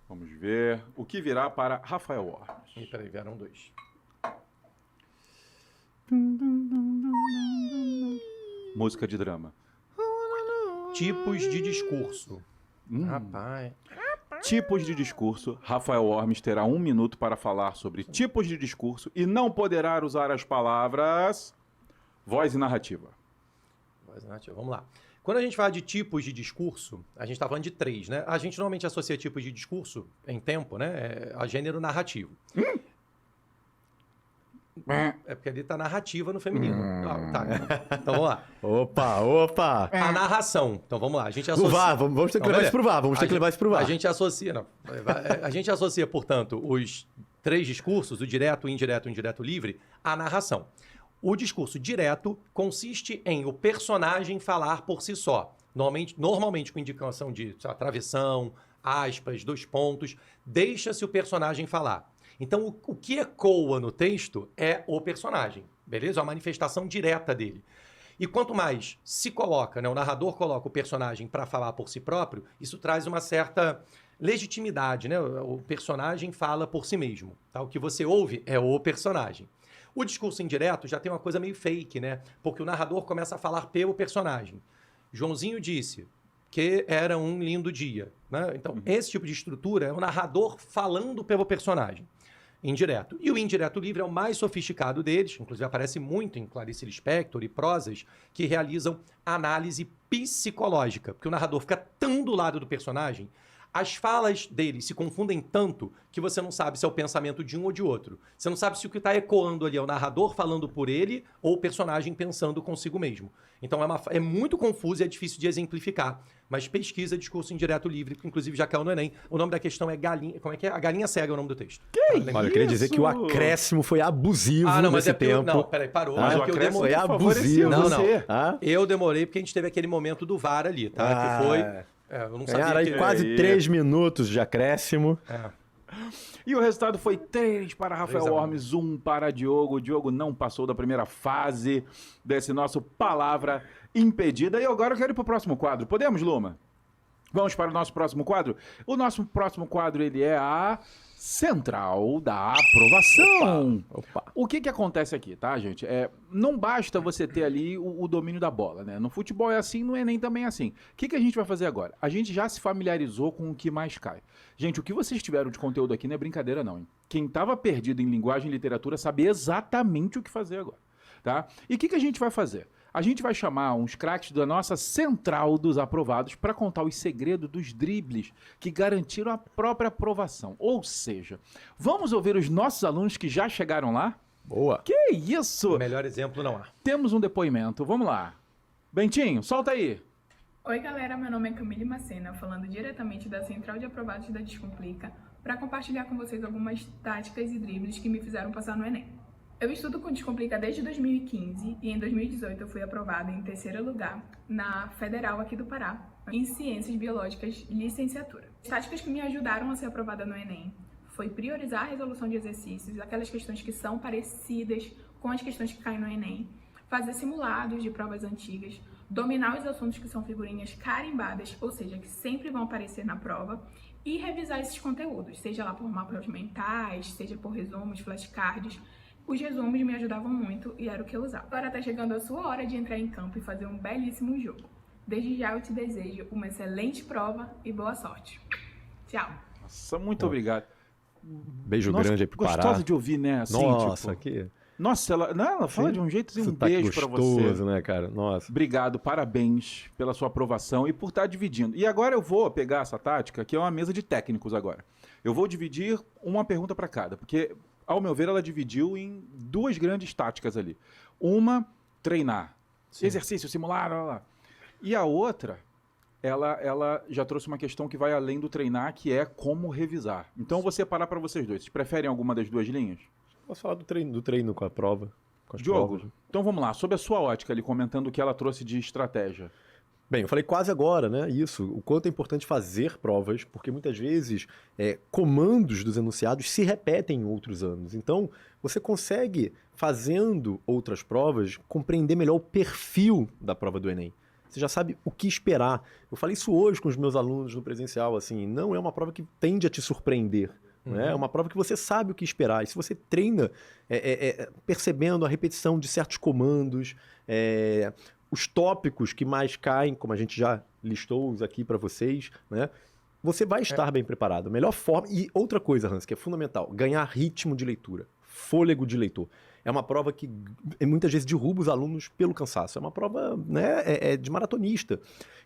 Vamos ver o que virá para Rafael Ormes. E peraí, vieram 2. Música de drama. Tipos de discurso. Rapaz. Tipos de discurso. Rafael Ormes terá 1 minuto para falar sobre tipos de discurso e não poderá usar as palavras voz e narrativa. Vamos lá. Quando a gente fala de tipos de discurso, a gente está falando de 3, né? A gente normalmente associa tipos de discurso em tempo, né? A gênero narrativo. É porque ali está narrativa no feminino. Tá. Então vamos lá. Opa! A narração. Então vamos lá. A gente O associa... VAR, vamos ter que levar isso pro VAR. Vamos ter que levar isso pro VAR. A gente associa, não. A gente associa, portanto, os 3 discursos, o direto, o indireto livre, à narração. O discurso direto consiste em o personagem falar por si só. Normalmente com indicação de travessão, aspas, 2 pontos. Deixa-se o personagem falar. Então, o que ecoa no texto é o personagem, beleza? É a manifestação direta dele. E quanto mais se coloca, né, o narrador coloca o personagem para falar por si próprio, isso traz uma certa legitimidade, né? O personagem fala por si mesmo, tá? O que você ouve é o personagem. O discurso indireto já tem uma coisa meio fake, né? Porque o narrador começa a falar pelo personagem. Joãozinho disse que era um lindo dia, né? Então, esse tipo de estrutura é o narrador falando pelo personagem. Indireto. E o indireto livre é o mais sofisticado deles, inclusive aparece muito em Clarice Lispector e prosas, que realizam análise psicológica, porque o narrador fica tão do lado do personagem, as falas dele se confundem tanto que você não sabe se é o pensamento de um ou de outro. Você não sabe se o que está ecoando ali é o narrador falando por ele ou o personagem pensando consigo mesmo. Então é muito confuso e é difícil de exemplificar. Mas pesquisa discurso indireto livre, que inclusive já caiu no Enem. O nome da questão é galinha. Como é que é? A galinha cega é o nome do texto. Olha, eu queria dizer que o acréscimo foi abusivo nesse tempo. Não, peraí, parou. Mas É o porque eu acréscimo demorei. foi abusivo. Não. Ah? Eu demorei porque a gente teve aquele momento do VAR ali, tá? Que foi... eu não sabia Ganharam aí que... quase 3 minutos de acréscimo. E o resultado foi 3 para Rafael 3 a 1. Ormes, 1 para Diogo. O Diogo não passou da primeira fase desse nosso Palavra Impedida. E agora eu quero ir para o próximo quadro. Podemos, Luma? Vamos para o nosso próximo quadro? O nosso próximo quadro, ele é a Central da Aprovação. Opa. O que acontece aqui, tá, gente? Não basta você ter ali o domínio da bola, né? No futebol é assim, no Enem também é assim. O que a gente vai fazer agora? A gente já se familiarizou com o que mais cai. Gente, o que vocês tiveram de conteúdo aqui não é brincadeira não, hein? Quem estava perdido em linguagem e literatura sabe exatamente o que fazer agora, tá? E o que a gente vai fazer? A gente vai chamar uns craques da nossa Central dos Aprovados para contar os segredos dos dribles que garantiram a própria aprovação. Ou seja, vamos ouvir os nossos alunos que já chegaram lá? Boa. Que isso? Melhor exemplo não há. Temos um depoimento, vamos lá. Bentinho, solta aí. Oi galera, meu nome é Camille Macena, falando diretamente da Central de Aprovados da Descomplica, para compartilhar com vocês algumas táticas e dribles que me fizeram passar no Enem. Eu estudo com Descomplica desde 2015 e em 2018 eu fui aprovada em 3º lugar na Federal aqui do Pará, em Ciências Biológicas Licenciatura. As táticas que me ajudaram a ser aprovada no Enem foi priorizar a resolução de exercícios, aquelas questões que são parecidas com as questões que caem no Enem, fazer simulados de provas antigas, dominar os assuntos que são figurinhas carimbadas, ou seja, que sempre vão aparecer na prova, e revisar esses conteúdos, seja lá por mapas mentais, seja por resumos, flashcards. Os resumos me ajudavam muito e era o que eu usava. Agora tá chegando a sua hora de entrar em campo e fazer um belíssimo jogo. Desde já eu te desejo uma excelente prova e boa sorte. Tchau! Nossa, muito obrigado. Beijo Nossa, grande aí pro Pará. gostosa de ouvir, né? Assim, Nossa, tipo, que... Nossa, ela fala de um jeito assim, um sotaque beijo pra gostoso, você. né, cara? Nossa. Obrigado, parabéns pela sua aprovação e por estar dividindo. E agora eu vou pegar essa tática, que é uma mesa de técnicos agora. Eu vou dividir uma pergunta para cada, porque, ao meu ver, ela dividiu em 2 grandes táticas ali. Uma, treinar. Sim. Exercício, simular, blá, blá. E a outra, ela já trouxe uma questão que vai além do treinar, que é como revisar. Então, eu vou separar para vocês dois. Vocês preferem alguma das 2 linhas? Posso falar do treino com a prova. Com as Diogo, provas. então vamos lá. Sob a sua ótica ali, comentando o que ela trouxe de estratégia. Bem, eu falei quase agora, né? Isso, o quanto é importante fazer provas, porque muitas vezes comandos dos enunciados se repetem em outros anos. Então, você consegue, fazendo outras provas, compreender melhor o perfil da prova do Enem. Você já sabe o que esperar. Eu falei isso hoje com os meus alunos no presencial, assim, não é uma prova que tende a te surpreender. Né? É uma prova que você sabe o que esperar. E se você treina percebendo a repetição de certos comandos, os tópicos que mais caem, como a gente já listou aqui para vocês, né? Você vai estar bem preparado. A melhor forma... E outra coisa, Hans, que é fundamental, ganhar ritmo de leitura, fôlego de leitor. É uma prova que muitas vezes derruba os alunos pelo cansaço. É uma prova, né, de maratonista.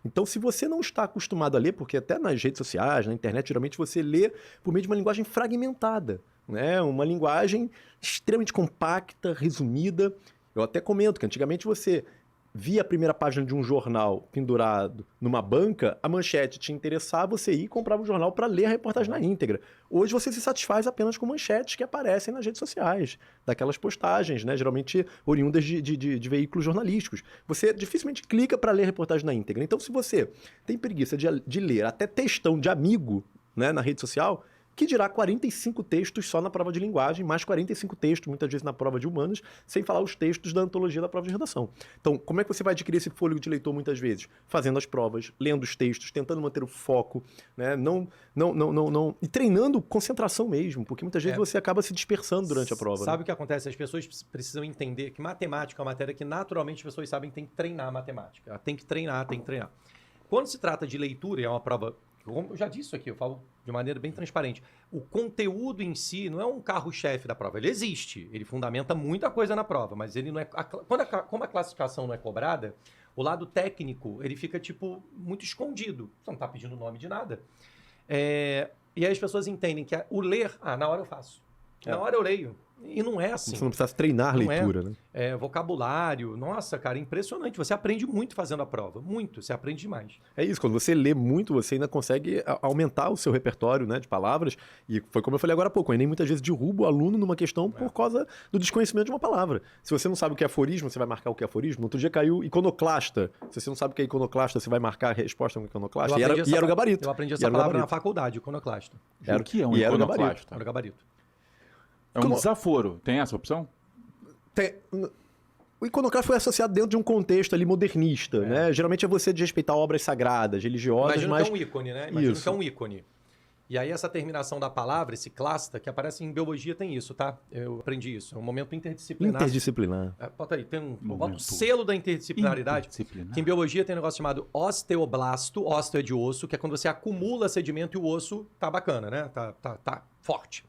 Então, se você não está acostumado a ler, porque até nas redes sociais, na internet, geralmente você lê por meio de uma linguagem fragmentada, né? Uma linguagem extremamente compacta, resumida. Eu até comento que antigamente você via a primeira página de um jornal pendurado numa banca, a manchete te interessava, você ia e comprava o jornal para ler a reportagem na íntegra. Hoje você se satisfaz apenas com manchetes que aparecem nas redes sociais, daquelas postagens, né, geralmente oriundas de veículos jornalísticos. Você dificilmente clica para ler a reportagem na íntegra. Então, se você tem preguiça de ler até textão de amigo, né, na rede social, que dirá 45 textos só na prova de linguagem, mais 45 textos, muitas vezes na prova de humanas, sem falar os textos da antologia da prova de redação. Então, como é que você vai adquirir esse fôlego de leitor muitas vezes? Fazendo as provas, lendo os textos, tentando manter o foco, né? E treinando concentração mesmo, porque muitas vezes você acaba se dispersando durante a prova. Sabe o que acontece? As pessoas precisam entender que matemática é uma matéria que naturalmente as pessoas sabem que tem que treinar matemática. Tem que treinar. Quando se trata de leitura, e é uma prova... Como eu já disse aqui, eu falo de maneira bem transparente. O conteúdo em si não é um carro-chefe da prova. Ele existe, ele fundamenta muita coisa na prova, mas ele não é... Como a classificação não é cobrada, o lado técnico, ele fica, tipo, muito escondido. Você não está pedindo nome de nada. E aí as pessoas entendem que o ler, na hora eu faço. Na hora eu leio. E não é assim. Você não precisa treinar a leitura, né? Vocabulário. Nossa, cara, impressionante. Você aprende muito fazendo a prova. Muito. Você aprende demais. É isso. Quando você lê muito, você ainda consegue aumentar o seu repertório, né, de palavras. E foi como eu falei agora há pouco. Eu nem muitas vezes derrubo o aluno numa questão por causa do desconhecimento de uma palavra. Se você não sabe o que é aforismo, você vai marcar o que é aforismo. No outro dia caiu iconoclasta. Se você não sabe o que é iconoclasta, você vai marcar a resposta com iconoclasta. E era o gabarito. Eu aprendi essa palavra na faculdade, iconoclasta. O que é um iconoclasta? Era o gabarito. É um desaforo. Tem essa opção? O iconoclasta foi associado dentro de um contexto ali modernista, né? Geralmente é você de respeitar obras sagradas, religiosas, Imagina que é um ícone, né? Imagina que é um ícone. E aí essa terminação da palavra, esse clasta, que aparece em biologia, tem isso, tá? Eu aprendi isso. É um momento interdisciplinar. Interdisciplinar. Bota aí, bota o selo da interdisciplinaridade. Que em biologia tem um negócio chamado osteoblasto, ósteo é de osso, que é quando você acumula sedimento e o osso tá bacana, né? Tá forte.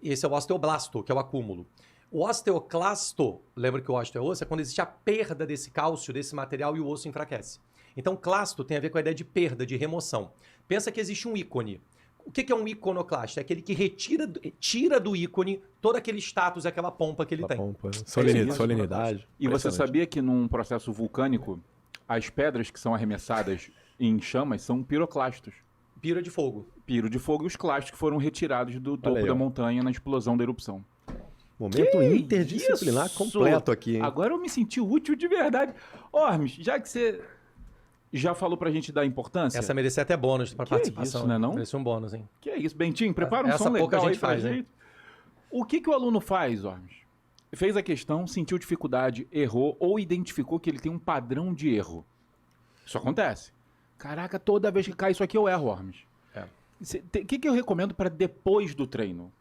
Esse é o osteoblasto, que é o acúmulo. O osteoclasto, lembra que o ósteo é osso, é quando existe a perda desse cálcio, desse material e o osso enfraquece. Então, clasto tem a ver com a ideia de perda, de remoção. Pensa que existe um ícone. O que é um iconoclasta? É aquele que tira do ícone todo aquele status, aquela pompa que ele tem. Pompa, solenidade. E você sabia que num processo vulcânico, as pedras que são arremessadas em chamas são piroclastos? Pira de fogo. Piro de fogo e os clastos que foram retirados do topo da montanha na explosão da erupção. Momento interdisciplinar completo aqui, hein? Agora eu me senti útil de verdade. Ormes, já que você já falou pra gente da importância... Essa merecia até bônus pra participação. Isso, né, não? Merecia um bônus, hein? Que é isso, Bentinho? Prepara um som legal pouca gente aí pra faz, gente. O que o aluno faz, Ormes? Fez a questão, sentiu dificuldade, errou ou identificou que ele tem um padrão de erro. Isso acontece. Caraca, toda vez que cai isso aqui eu erro, Ormes. O que eu recomendo para depois do treino?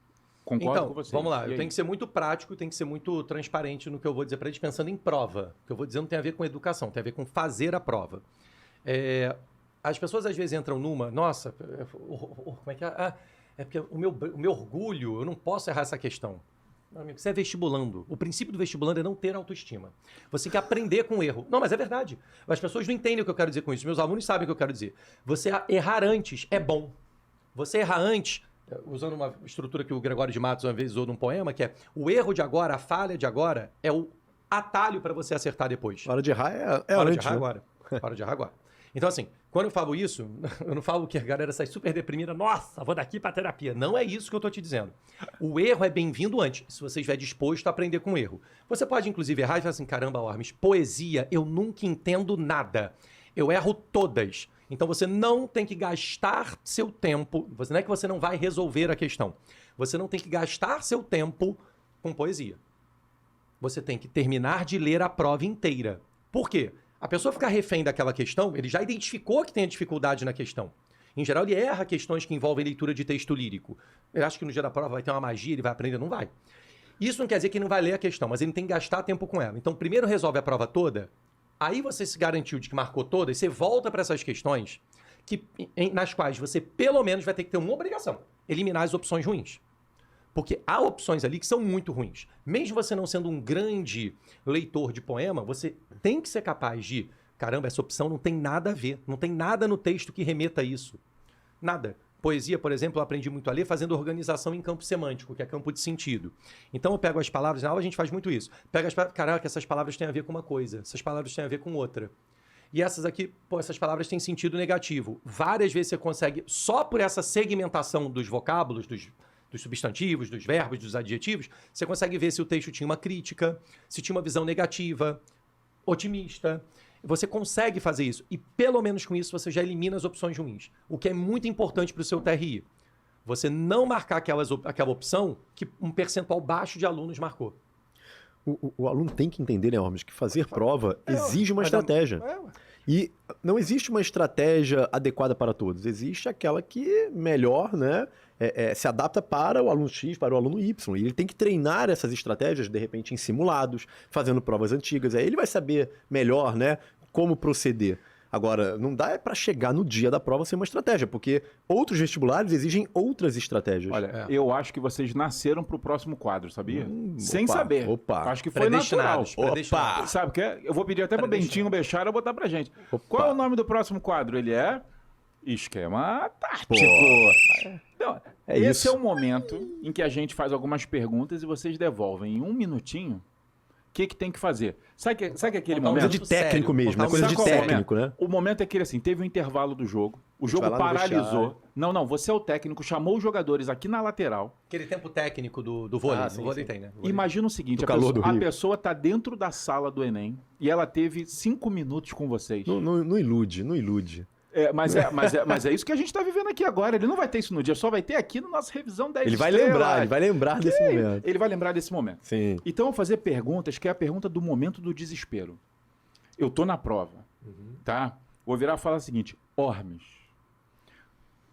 Concordo com você. Vamos lá. Eu tenho que ser muito prático, tenho que ser muito transparente no que eu vou dizer para eles, pensando em prova. O que eu vou dizer não tem a ver com educação, tem a ver com fazer a prova. As pessoas às vezes entram numa... Nossa, como é que é? É porque o meu orgulho, eu não posso errar essa questão. Meu amigo, você é vestibulando. O princípio do vestibulando é não ter autoestima. Você tem que aprender com o erro. Não, mas é verdade. As pessoas não entendem o que eu quero dizer com isso. Meus alunos sabem o que eu quero dizer. Você errar antes é bom. Você errar antes, usando uma estrutura que o Gregório de Matos uma vez usou num poema, que é o erro de agora, a falha de agora, é o atalho para você acertar depois. Hora de errar é hora antes, de errar agora. Hora de errar agora. Então, assim, quando eu falo isso, eu não falo que a galera sai super deprimida, nossa, vou daqui pra terapia. Não é isso que eu tô te dizendo. O erro é bem-vindo antes, se você estiver disposto a aprender com o erro. Você pode, inclusive, errar e falar assim, caramba, Ormes, poesia, eu nunca entendo nada. Eu erro todas. Então você não tem que gastar seu tempo, não é que você não vai resolver a questão. Você não tem que gastar seu tempo com poesia. Você tem que terminar de ler a prova inteira. Por quê? A pessoa ficar refém daquela questão, ele já identificou que tem a dificuldade na questão. Em geral, ele erra questões que envolvem leitura de texto lírico. Ele acha que no dia da prova vai ter uma magia, ele vai aprender, não vai. Isso não quer dizer que ele não vai ler a questão, mas ele tem que gastar tempo com ela. Então, primeiro resolve a prova toda, aí você se garantiu de que marcou todas, você volta para essas questões nas quais você, pelo menos, vai ter que ter uma obrigação: eliminar as opções ruins. Porque há opções ali que são muito ruins. Mesmo você não sendo um grande leitor de poema, você tem que ser capaz de... Caramba, essa opção não tem nada a ver. Não tem nada no texto que remeta a isso. Nada. Poesia, por exemplo, eu aprendi muito a ler fazendo organização em campo semântico, que é campo de sentido. Então eu pego as palavras, na aula a gente faz muito isso. Pega as palavras, caraca, essas palavras têm a ver com uma coisa, essas palavras têm a ver com outra. E essas aqui, essas palavras têm sentido negativo. Várias vezes você consegue, só por essa segmentação dos vocábulos, dos substantivos, dos verbos, dos adjetivos, você consegue ver se o texto tinha uma crítica, se tinha uma visão negativa, otimista. Você consegue fazer isso. E pelo menos com isso você já elimina as opções ruins. O que é muito importante para o seu TRI. Você não marcar aquela opção que um percentual baixo de alunos marcou. O aluno tem que entender, né, Ormes, que fazer prova exige uma estratégia. E não existe uma estratégia adequada para todos. Existe aquela que melhor, né, se adapta para o aluno X, para o aluno Y. E ele tem que treinar essas estratégias, de repente, em simulados, fazendo provas antigas. Aí ele vai saber melhor, né, como proceder. Agora, não dá para chegar no dia da prova sem uma estratégia, porque outros vestibulares exigem outras estratégias. Olha, eu acho que vocês nasceram pro próximo quadro, sabia? Sem saber. Opa. Acho que foi natural. Predestinados. Opa. Sabe o que é? Eu vou pedir até pro Bentinho Bechara botar pra gente. Opa. Qual é o nome do próximo quadro? Ele é Esquema Tático. Então, É esse isso. é o momento em que a gente faz algumas perguntas e vocês devolvem em um minutinho o que tem que fazer. Sabe aquele Uma momento? Coisa de técnico mesmo, é coisa de Sabe qual é o técnico, né? O momento é aquele assim, teve um intervalo do jogo, o jogo vai lá no paralisou. vestiário. Não, você é o técnico, chamou os jogadores aqui na lateral. Aquele tempo técnico do vôlei. Ah, sim, o vôlei sim. tem, né? O vôlei. Imagina o seguinte, Do a calor do pessoa, a Rio. pessoa tá dentro da sala do Enem e ela teve 5 minutos com vocês. Não ilude, não ilude. Mas é isso que a gente tá vivendo aqui agora. Ele não vai ter isso no dia, só vai ter aqui no nosso Revisão 10 Ele vai Estrelas. lembrar desse momento. Ele vai lembrar desse momento. Sim. Então, eu vou fazer perguntas, que é a pergunta do momento do desespero. Eu tô na prova, tá? Vou virar e falar o seguinte: Ormes,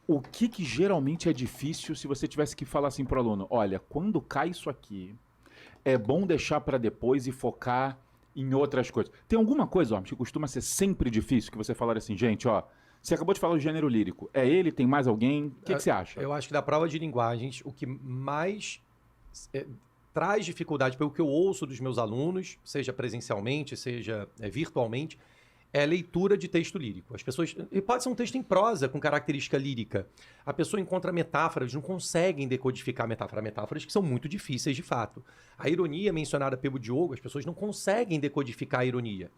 o que geralmente é difícil se você tivesse que falar assim pro aluno? Olha, quando cai isso aqui, é bom deixar para depois e focar em outras coisas. Tem alguma coisa, Ormes, que costuma ser sempre difícil, que você falar assim, gente, ó, você acabou de falar o gênero lírico. É ele? Tem mais alguém? O que você acha? Eu acho que da prova de linguagens, o que mais traz dificuldade, pelo que eu ouço dos meus alunos, seja presencialmente, seja virtualmente, é a leitura de texto lírico. As pessoas... E pode ser um texto em prosa, com característica lírica. A pessoa encontra metáforas, não conseguem decodificar metáforas que são muito difíceis de fato. A ironia mencionada pelo Diogo, as pessoas não conseguem decodificar a ironia.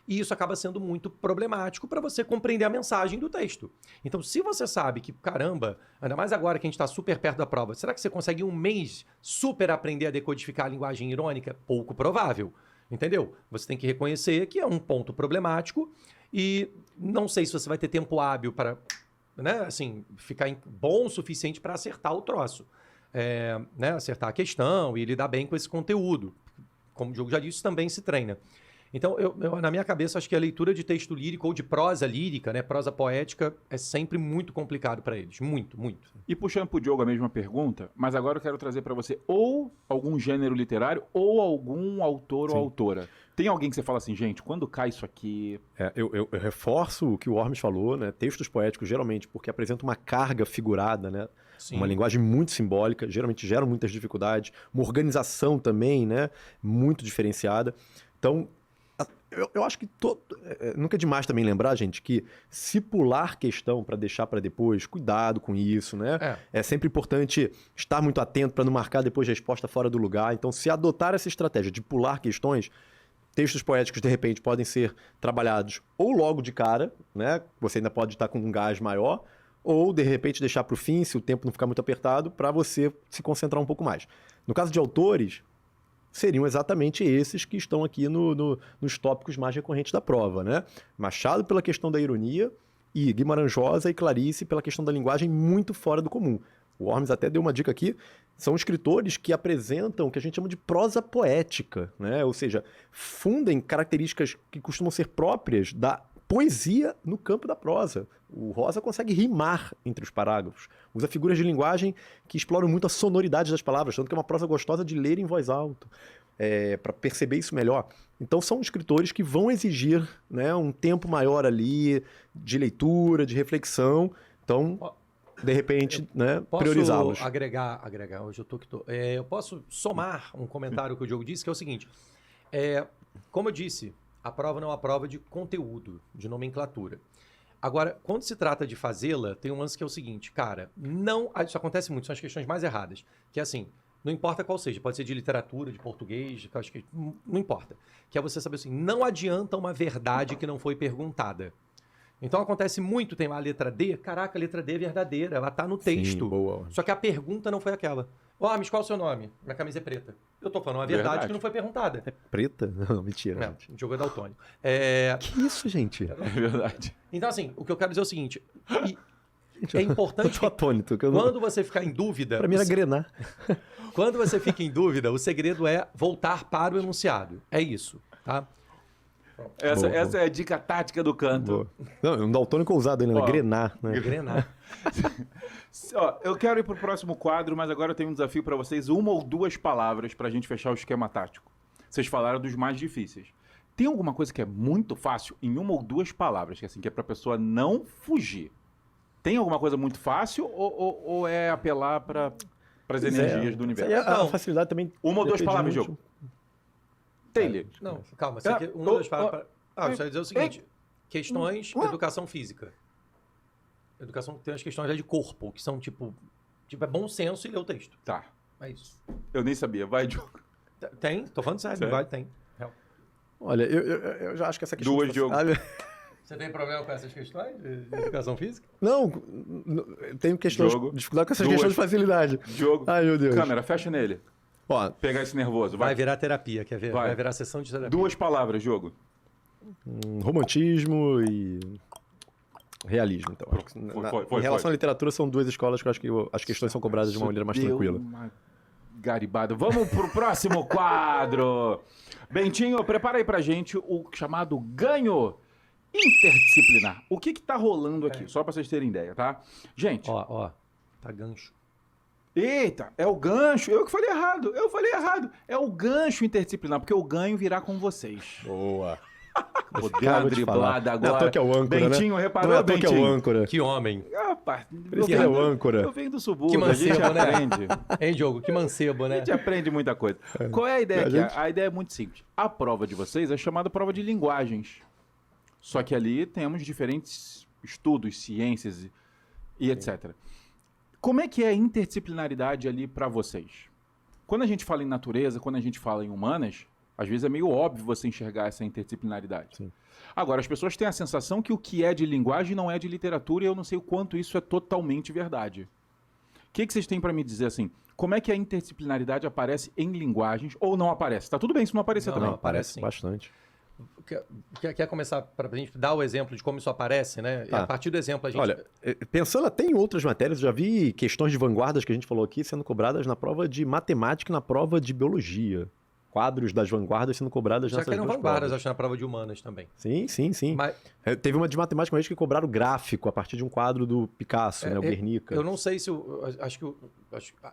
E isso acaba sendo muito problemático para você compreender a mensagem do texto. Então, se você sabe que, caramba, ainda mais agora que a gente está super perto da prova, será que você consegue em um mês super aprender a decodificar a linguagem irônica? Pouco provável, entendeu? Você tem que reconhecer que é um ponto problemático e não sei se você vai ter tempo hábil para, né, assim, ficar bom o suficiente para acertar o troço. Né, acertar a questão e lidar bem com esse conteúdo. Como o Diogo já disse, isso também se treina. Então, eu, na minha cabeça, acho que a leitura de texto lírico ou de prosa lírica, né, prosa poética, é sempre muito complicado para eles. Muito, muito. E puxando pro Diogo a mesma pergunta, mas agora eu quero trazer para você ou algum gênero literário ou algum autor ou autora. Tem alguém que você fala assim, gente, quando cai isso aqui... Eu reforço o que o Ormes falou, né? Textos poéticos, geralmente, porque apresentam uma carga figurada, né? Sim. Uma linguagem muito simbólica, geralmente geram muitas dificuldades. Uma organização também, né? Muito diferenciada. Então, eu acho que nunca é demais também lembrar, gente, que se pular questão para deixar para depois, cuidado com isso, né? É sempre importante estar muito atento para não marcar depois resposta fora do lugar. Então, se adotar essa estratégia de pular questões, textos poéticos, de repente, podem ser trabalhados ou logo de cara, né? Você ainda pode estar com um gás maior, ou, de repente, deixar para o fim, se o tempo não ficar muito apertado, para você se concentrar um pouco mais. No caso de autores, seriam exatamente esses que estão aqui nos tópicos mais recorrentes da prova, né? Machado pela questão da ironia e Guimarães Rosa e Clarice pela questão da linguagem muito fora do comum. O Ormes até deu uma dica aqui, São escritores que apresentam o que a gente chama de prosa poética, né? Ou seja, fundem características que costumam ser próprias da poesia no campo da prosa. O Rosa consegue rimar entre os parágrafos, usa figuras de linguagem que exploram muito a sonoridade das palavras, tanto que é uma prosa gostosa de ler em voz alta, para perceber isso melhor. Então são escritores que vão exigir, né, um tempo maior ali de leitura, de reflexão. Então, de repente, né, priorizá-los. Posso agregar, hoje eu tô que tô. Eu posso somar um comentário que o Diogo disse, que é o seguinte. Como eu disse, a prova não é uma prova de conteúdo, de nomenclatura. Agora, quando se trata de fazê-la, tem um lance que é o seguinte, cara, isso acontece muito, são as questões mais erradas, que é assim, não importa qual seja, pode ser de literatura, de português, acho que não importa, que é você saber assim, não adianta uma verdade que não foi perguntada. Então acontece muito, tem lá a letra D, caraca, a letra D é verdadeira, ela tá no texto. Sim, boa. Só que a pergunta não foi aquela. Mas qual é o seu nome? Minha camisa é preta. Eu tô falando uma verdade que não foi perguntada. É preta? Não, mentira. Não, o jogo é daltônico. Que isso, gente? É verdade. Então, assim, o que eu quero dizer é o seguinte. É importante. Eu tô atônito. Quando você ficar em dúvida. Pra mim era grenar. Quando você fica em dúvida, o segredo é voltar para o enunciado. É isso, tá? Essa é a dica tática do canto. Boa. Não, um daltônico ousado ainda, grenar, né? Grenar. Ó, eu quero ir pro próximo quadro, mas agora eu tenho um desafio para vocês, uma ou duas palavras pra gente fechar o esquema tático. Vocês falaram dos mais difíceis. Tem alguma coisa que é muito fácil em uma ou duas palavras, que é pra pessoa não fugir? Tem alguma coisa muito fácil ou é apelar para as energias do universo? A facilidade também. Uma ou duas palavras, muito... jogo. Taylor. Não, calma. Você quer uma ou duas palavras. Eu só ia dizer o seguinte. Questões, educação física. Educação tem as questões de corpo, que são tipo é bom senso e ler o texto. Tá. É isso. Eu nem sabia. Vai, Diogo. Tem, tô falando sério. Vai, tem. Olha, eu já acho que essa questão... Duas, Diogo. Você tem problema com essas questões de educação física? Não, tenho questões, dificuldade com essas questões de facilidade. Diogo. Ai, meu Deus. Câmera, fecha nele. Ó, pegar esse nervoso. Vai virar terapia, quer ver? Vai virar sessão de terapia. Duas palavras, Diogo. Romantismo e realismo, então. Em relação à literatura, são duas escolas que eu acho que as questões são cobradas de uma maneira mais tranquila. Garibada. Vamos pro próximo quadro. Bentinho, prepara aí pra gente o chamado ganho interdisciplinar. O que tá rolando aqui? Só pra vocês terem ideia, tá? Gente. Ó, tá gancho. Eita, é o gancho. Eu que falei errado. É o gancho interdisciplinar, porque o ganho virá com vocês. Boa. Deu uma driblada agora. Não é à toa que é o âncora, Bentinho, né? reparou, Não é à toa que é o Bentinho? âncora. Que homem. Rapaz, Esse é o âncora. Eu venho do subúrbio, Que a gente mancebo, né? aprende. Hein, Diogo? Que mancebo, A né? gente aprende muita coisa. Qual é a ideia aqui? gente- A ideia é muito simples. A prova de vocês é chamada prova de linguagens. Só que ali temos diferentes estudos, ciências e etc. Como é que é a interdisciplinaridade ali para vocês? Quando a gente fala em natureza, quando a gente fala em humanas, às vezes é meio óbvio você enxergar essa interdisciplinaridade. Sim. Agora, as pessoas têm a sensação que o que é de linguagem não é de literatura e eu não sei o quanto isso é totalmente verdade. O que vocês têm para me dizer assim? Como é que a interdisciplinaridade aparece em linguagens ou não aparece? Tá tudo bem se não aparecer Não, também. não. Aparece sim. bastante. Quer começar para a gente dar o exemplo de como isso aparece, né? Tá. E a partir do exemplo a gente... Olha, pensando até em outras matérias, eu já vi questões de vanguardas que a gente falou aqui sendo cobradas na prova de matemática e na prova de biologia. Quadros das vanguardas sendo cobradas já nessas querem duas vanguardas, provas. acho, na prova de humanas também. Sim. Mas Teve uma de matemática uma vez que cobraram gráfico a partir de um quadro do Picasso, né, o Guernica. eu não sei se...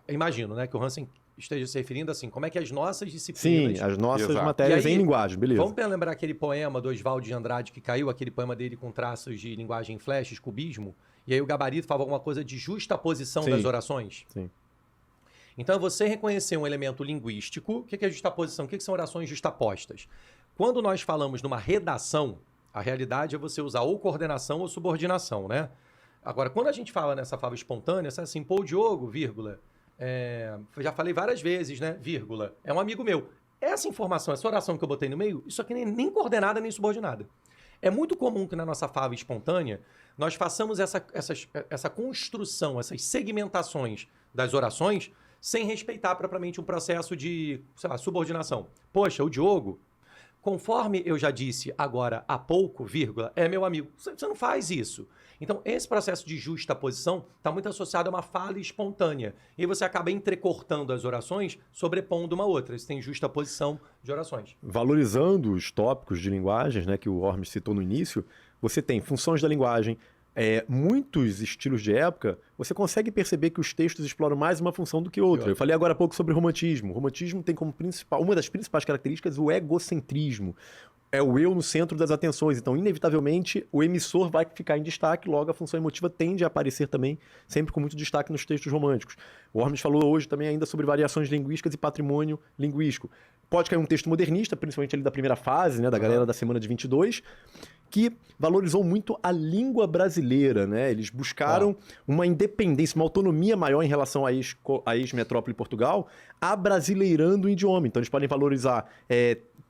Imagino, né, que o Hansen esteja se referindo assim, como é que as nossas disciplinas... Sim, as nossas Exato. matérias E aí, em linguagem, beleza. Vamos lembrar aquele poema do Oswald de Andrade que caiu, aquele poema dele com traços de linguagem em flashes, cubismo, e aí o gabarito falava alguma coisa de justaposição Sim. das orações? Sim. Então, é você reconhecer um elemento linguístico. O que é justaposição? O que são orações justapostas? Quando nós falamos numa redação, a realidade é você usar ou coordenação ou subordinação, né? Agora, quando a gente fala nessa fala espontânea, é assim, pô, o Diogo, vírgula, já falei várias vezes, né? Vírgula, é um amigo meu. Essa informação, essa oração que eu botei no meio, isso aqui nem coordenada nem subordinada. É muito comum que na nossa fala espontânea nós façamos essa construção, essas segmentações das orações sem respeitar propriamente um processo de, sei lá, subordinação. Poxa, o Diogo, conforme eu já disse agora há pouco, vírgula, é meu amigo. Você não faz isso. Então, esse processo de justaposição está muito associado a uma fala espontânea. E aí você acaba entrecortando as orações, sobrepondo uma outra. Isso tem justaposição de orações. Valorizando os tópicos de linguagens, né, que o Ormes citou no início, você tem funções da linguagem, muitos estilos de época, você consegue perceber que os textos exploram mais uma função do que outra. Eu falei agora há pouco sobre romantismo. O romantismo tem como uma das principais características o egocentrismo. É o eu no centro das atenções. Então, inevitavelmente, o emissor vai ficar em destaque, logo a função emotiva tende a aparecer também, sempre com muito destaque nos textos românticos. O Ormes falou hoje também ainda sobre variações linguísticas e patrimônio linguístico. Pode cair um texto modernista, principalmente ali da primeira fase, né, da galera da Semana de 22, que valorizou muito a língua brasileira, né? Eles buscaram uma independência, uma autonomia maior em relação à ex-metrópole Portugal, abrasileirando o idioma. Então, eles podem valorizar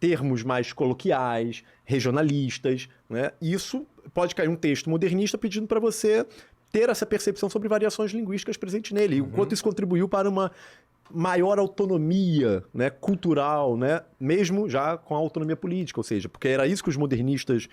termos mais coloquiais, regionalistas, né? Isso pode cair um texto modernista pedindo para você ter essa percepção sobre variações linguísticas presentes nele. E o quanto isso contribuiu para uma maior autonomia, né, cultural, né, mesmo já com a autonomia política, ou seja, porque era isso que os modernistas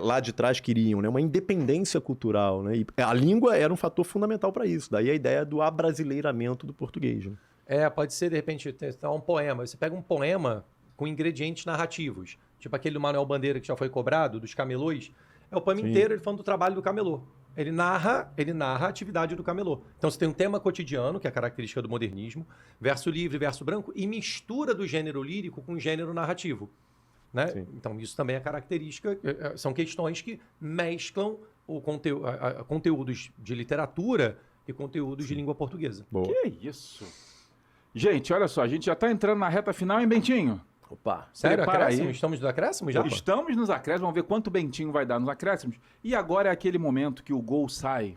lá de trás queriam, né, uma independência cultural, né, e a língua era um fator fundamental para isso, daí a ideia do abrasileiramento do português. Né? Pode ser, de repente, um poema. Você pega um poema com ingredientes narrativos, tipo aquele do Manuel Bandeira que já foi cobrado, dos camelôs, é o poema inteiro ele falando do trabalho do camelô. Ele narra a atividade do camelô. Então você tem um tema cotidiano, que é a característica do modernismo, verso livre, verso branco, e mistura do gênero lírico com o gênero narrativo. Né? Então isso também é característica, são questões que mesclam conteúdos de literatura e conteúdos de língua portuguesa. Boa. Que isso? Gente, olha só, a gente já está entrando na reta final, hein, Bentinho? Opa, sério? Prepara Acréscimo? aí. Estamos nos acréscimos já? Estamos nos acréscimos, vamos ver quanto o Bentinho vai dar nos acréscimos. E agora é aquele momento que o gol sai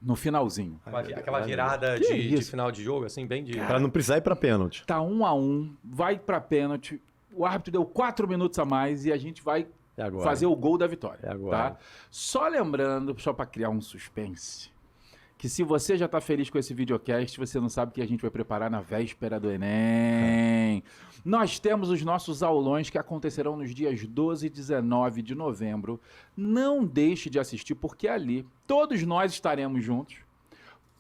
no finalzinho. Aquela virada de final de jogo, assim, bem de... Para não precisar ir para pênalti. Tá 1-1, vai pra pênalti, o árbitro deu 4 minutos a mais e a gente vai fazer o gol da vitória. É agora. Tá? Só lembrando, só para criar um suspense, que se você já tá feliz com esse videocast, você não sabe o que a gente vai preparar na véspera do Enem. Nós temos os nossos aulões que acontecerão nos dias 12 e 19 de novembro. Não deixe de assistir, porque ali todos nós estaremos juntos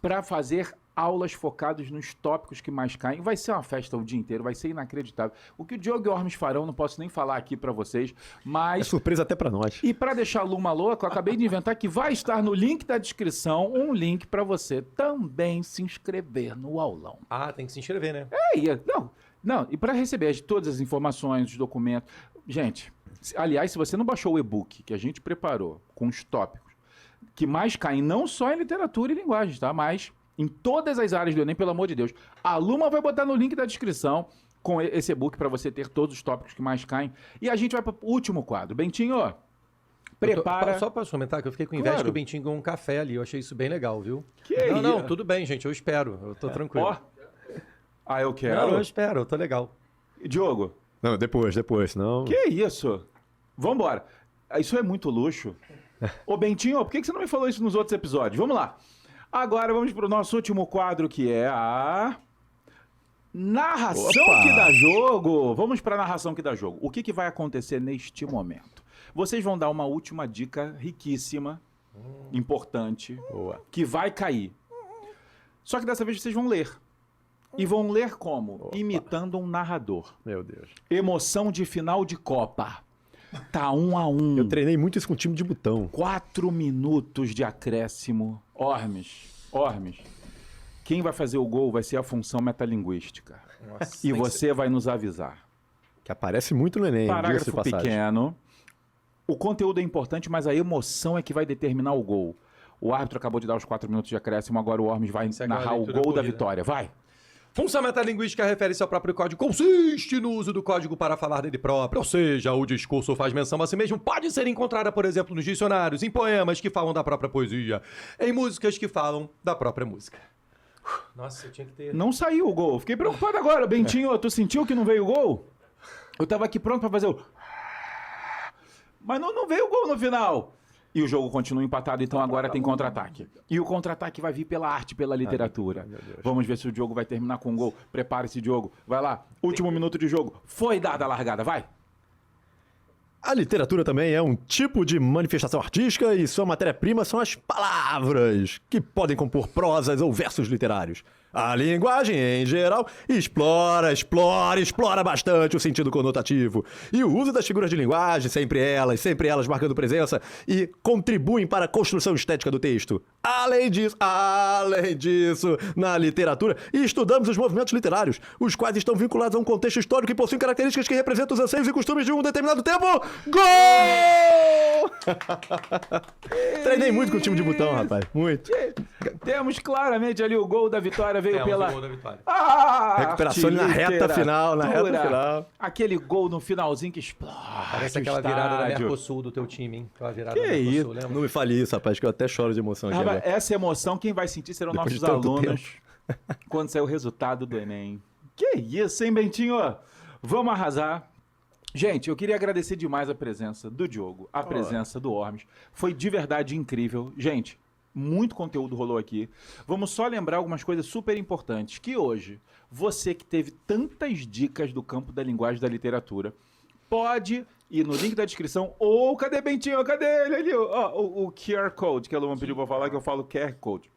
para fazer aulas focadas nos tópicos que mais caem. Vai ser uma festa o dia inteiro, vai ser inacreditável. O que o Diogo e o Ormes farão, não posso nem falar aqui para vocês, mas... É surpresa até para nós. E para deixar a Luma louca, eu acabei de inventar que vai estar no link da descrição um link para você também se inscrever no aulão. Ah, tem que se inscrever, né? Não, e para receber todas as informações, os documentos... Gente, aliás, se você não baixou o e-book que a gente preparou com os tópicos que mais caem, não só em literatura e linguagem, tá? Mas em todas as áreas do Enem, pelo amor de Deus. A Luma vai botar no link da descrição com esse e-book para você ter todos os tópicos que mais caem. E a gente vai para o último quadro. Bentinho, prepara... Só para comentar que eu fiquei com inveja Claro. que o Bentinho ganhou um café ali. Eu achei isso bem legal, viu? Que não, isso? tudo bem, gente. Eu espero. Eu tô tranquilo. Ó. Ah, eu quero. Não, eu espero. Eu tô legal. Diogo, Não, depois, senão... que isso? Vambora. Isso é muito luxo. Ô, Bentinho, por que você não me falou isso nos outros episódios? Vamos lá. Agora vamos para o nosso último quadro, que é a... Narração Opa! que dá jogo. Vamos para a narração que dá jogo. O que vai acontecer neste momento? Vocês vão dar uma última dica riquíssima, importante, que vai cair. Só que dessa vez vocês vão ler. E vão ler como? Imitando um narrador. Meu Deus. Emoção de final de Copa. Tá 1-1. Eu treinei muito isso com time de botão. 4 minutos de acréscimo. Ormes. Quem vai fazer o gol vai ser a função metalinguística. Nossa, E você vai nos avisar. Que aparece muito no Enem, diga-se de Parágrafo passagem. pequeno. O conteúdo é importante, mas a emoção é que vai determinar o gol. O árbitro acabou de dar os 4 minutos de acréscimo, agora o Ormes vai Segue narrar a o leitura gol da corrida. vitória. Vai! Função metalinguística refere-se ao próprio código, consiste no uso do código para falar dele próprio, ou seja, o discurso faz menção a si mesmo, pode ser encontrada, por exemplo, nos dicionários, em poemas que falam da própria poesia, em músicas que falam da própria música. Nossa, eu tinha que ter... Não saiu o gol. Fiquei preocupado agora. Bentinho, tu sentiu que não veio o gol? Eu tava aqui pronto pra fazer o... Mas não veio o gol no final. E o jogo continua empatado, então agora tem contra-ataque. E o contra-ataque vai vir pela arte, pela literatura. Vamos ver se o Diogo vai terminar com um gol. Prepare-se, Diogo. Vai lá. Último minuto de jogo. Foi dada a largada, vai. A literatura também é um tipo de manifestação artística e sua matéria-prima são as palavras, que podem compor prosas ou versos literários. A linguagem, em geral, explora bastante o sentido conotativo. E o uso das figuras de linguagem, sempre elas marcando presença e contribuem para a construção estética do texto. Além disso, na literatura, estudamos os movimentos literários, os quais estão vinculados a um contexto histórico e possuem características que representam os anseios e costumes de um determinado tempo. Gol! Treinei muito com o time de botão, rapaz. Muito. Temos claramente ali o gol da vitória, veio Temos pela... o gol da vitória. Recuperação na reta final, Aquele gol no finalzinho que explode. Parece o aquela virada da estádio. Mercosul do teu time, hein? Aquela virada Que da Mercosul, isso? lembra? Não me fale isso, rapaz, que eu até choro de emoção aqui Rapaz, agora. essa emoção, quem vai sentir serão Depois nossos de tanto alunos quando sair o resultado do Enem. Que isso, hein, Bentinho? Vamos arrasar. Gente, eu queria agradecer demais a presença do Diogo, a presença do Ormes. Foi de verdade incrível. Gente, muito conteúdo rolou aqui. Vamos só lembrar algumas coisas super importantes. Que hoje, você que teve tantas dicas do campo da linguagem da literatura, pode ir no link da descrição ou... Cadê Bentinho? Cadê ele ali? Ó, o QR Code, que a Luana pediu pra falar, que eu falo QR Code.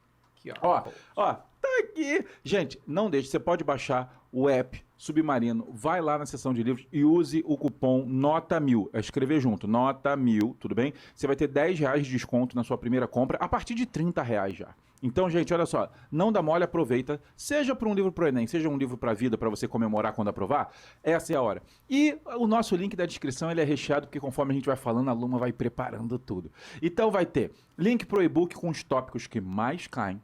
Ó, tá aqui. Gente, não deixe, você pode baixar o app Submarino, vai lá na seção de livros e use o cupom NOTA1000, é escrever junto, NOTA1000, tudo bem? Você vai ter R$10 de desconto na sua primeira compra, a partir de R$30 já. Então, gente, olha só, não dá mole, aproveita, seja para um livro pro Enem, seja um livro pra vida, para você comemorar quando aprovar, essa é a hora. E o nosso link da descrição, ele é recheado, porque conforme a gente vai falando, a Luma vai preparando tudo. Então vai ter link pro e-book com os tópicos que mais caem,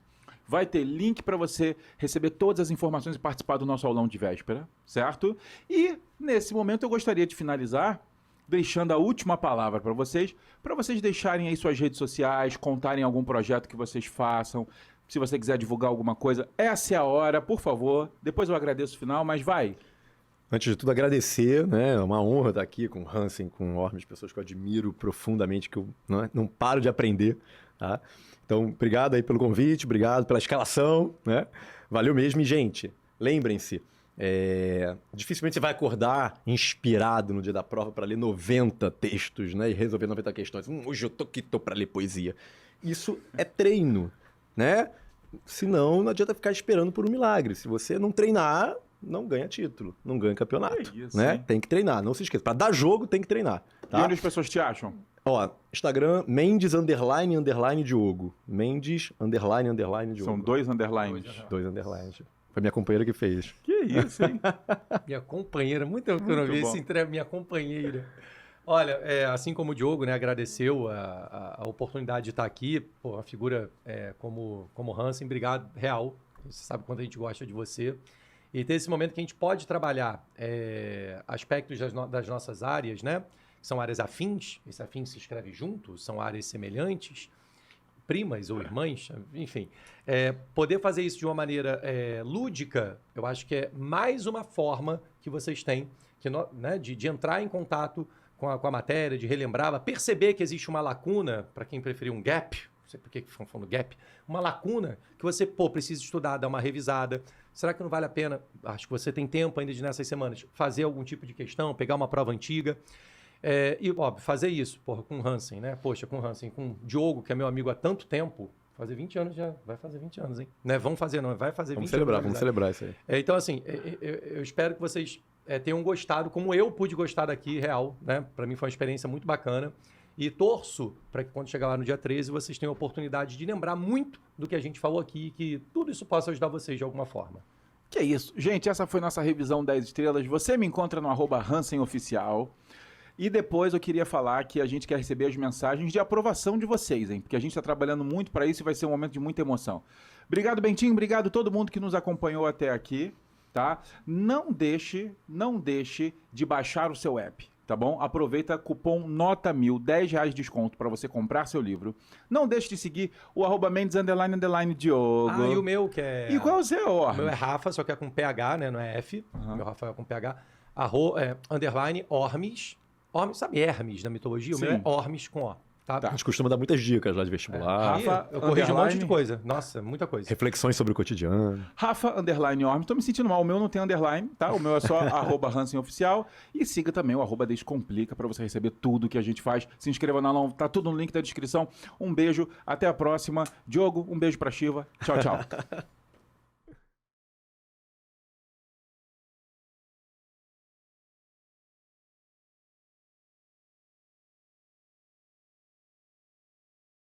vai ter link para você receber todas as informações e participar do nosso aulão de véspera, certo? E, nesse momento, eu gostaria de finalizar deixando a última palavra para vocês deixarem aí suas redes sociais, contarem algum projeto que vocês façam, se você quiser divulgar alguma coisa. Essa é a hora, por favor. Depois eu agradeço o final, mas vai. Antes de tudo, agradecer, né? É uma honra estar aqui com Hansen, com Ormes, pessoas que eu admiro profundamente, que eu não paro de aprender, tá? Então, obrigado aí pelo convite, obrigado pela escalação, né? Valeu mesmo. E, gente, lembrem-se, dificilmente você vai acordar inspirado no dia da prova para ler 90 textos, né? E resolver 90 questões. Hoje eu tô para ler poesia. Isso é treino, né? Senão, não adianta ficar esperando por um milagre. Se você não treinar, não ganha título, não ganha campeonato, isso, né? hein? Tem que treinar, não se esqueça. Para dar jogo, tem que treinar, tá? E onde as pessoas te acham? Ó, Instagram, Mendes, _ Diogo. Mendes, _ Diogo. São 2 underlines. 2 underlines. Foi minha companheira que fez. Que isso, hein? Minha companheira, muito tempo que eu não vi esse entrega, minha companheira. Olha, assim como o Diogo, né, agradeceu a oportunidade de estar aqui, pô, uma figura como Hansen, obrigado, real. Você sabe quanto a gente gosta de você. E ter esse momento que a gente pode trabalhar aspectos das nossas áreas, né? São áreas afins, esse afins se escreve junto, são áreas semelhantes, primas ou irmãs, enfim. Poder fazer isso de uma maneira lúdica, eu acho que é mais uma forma que vocês têm né, de entrar em contato com a matéria, de relembrar, perceber que existe uma lacuna, para quem preferir um gap, não sei por que estão falando gap, uma lacuna que você precisa estudar, dar uma revisada. Será que não vale a pena, acho que você tem tempo ainda nessas semanas, fazer algum tipo de questão, pegar uma prova antiga? E, óbvio, fazer isso, com Hansen, né? Poxa, com Hansen, com Diogo, que é meu amigo há tanto tempo, fazer 20 anos já, vai fazer 20 anos, hein? Não é vamos fazer não, vai fazer 20 anos. Vamos celebrar isso aí. Então, assim, eu espero que vocês tenham gostado, como eu pude gostar daqui, real, né? Para mim foi uma experiência muito bacana. E torço para que quando chegar lá no dia 13, vocês tenham a oportunidade de lembrar muito do que a gente falou aqui, que tudo isso possa ajudar vocês de alguma forma. Que é isso. Gente, essa foi nossa revisão 10 estrelas. Você me encontra no @HansenOficial. E depois eu queria falar que a gente quer receber as mensagens de aprovação de vocês, hein? Porque a gente está trabalhando muito para isso e vai ser um momento de muita emoção. Obrigado, Bentinho. Obrigado a todo mundo que nos acompanhou até aqui, tá? Não deixe de baixar o seu app, tá bom? Aproveita cupom NOTA1000, R$10 de desconto para você comprar seu livro. Não deixe de seguir o @Mendes _ Diogo. E o meu, que é... E qual é o seu, O meu é Rafa, só que é com PH, né? Não é F. O meu Rafa é com PH. _ Ormes. Ormes, sabe Hermes na mitologia? O meu é Ormes com O. Tá? A gente costuma dar muitas dicas lá de vestibular. Rafa, Eu corrijo um monte underline. de coisa. Nossa, muita coisa. Reflexões sobre o cotidiano. Rafa_Orme. Tô me sentindo mal. O meu não tem underline, tá? O meu é só @HansenOficial. E siga também o @Descomplica pra você receber tudo que a gente faz. Se inscreva na não, tá tudo no link da descrição. Um beijo, até a próxima. Diogo, um beijo pra Shiva. Tchau, tchau.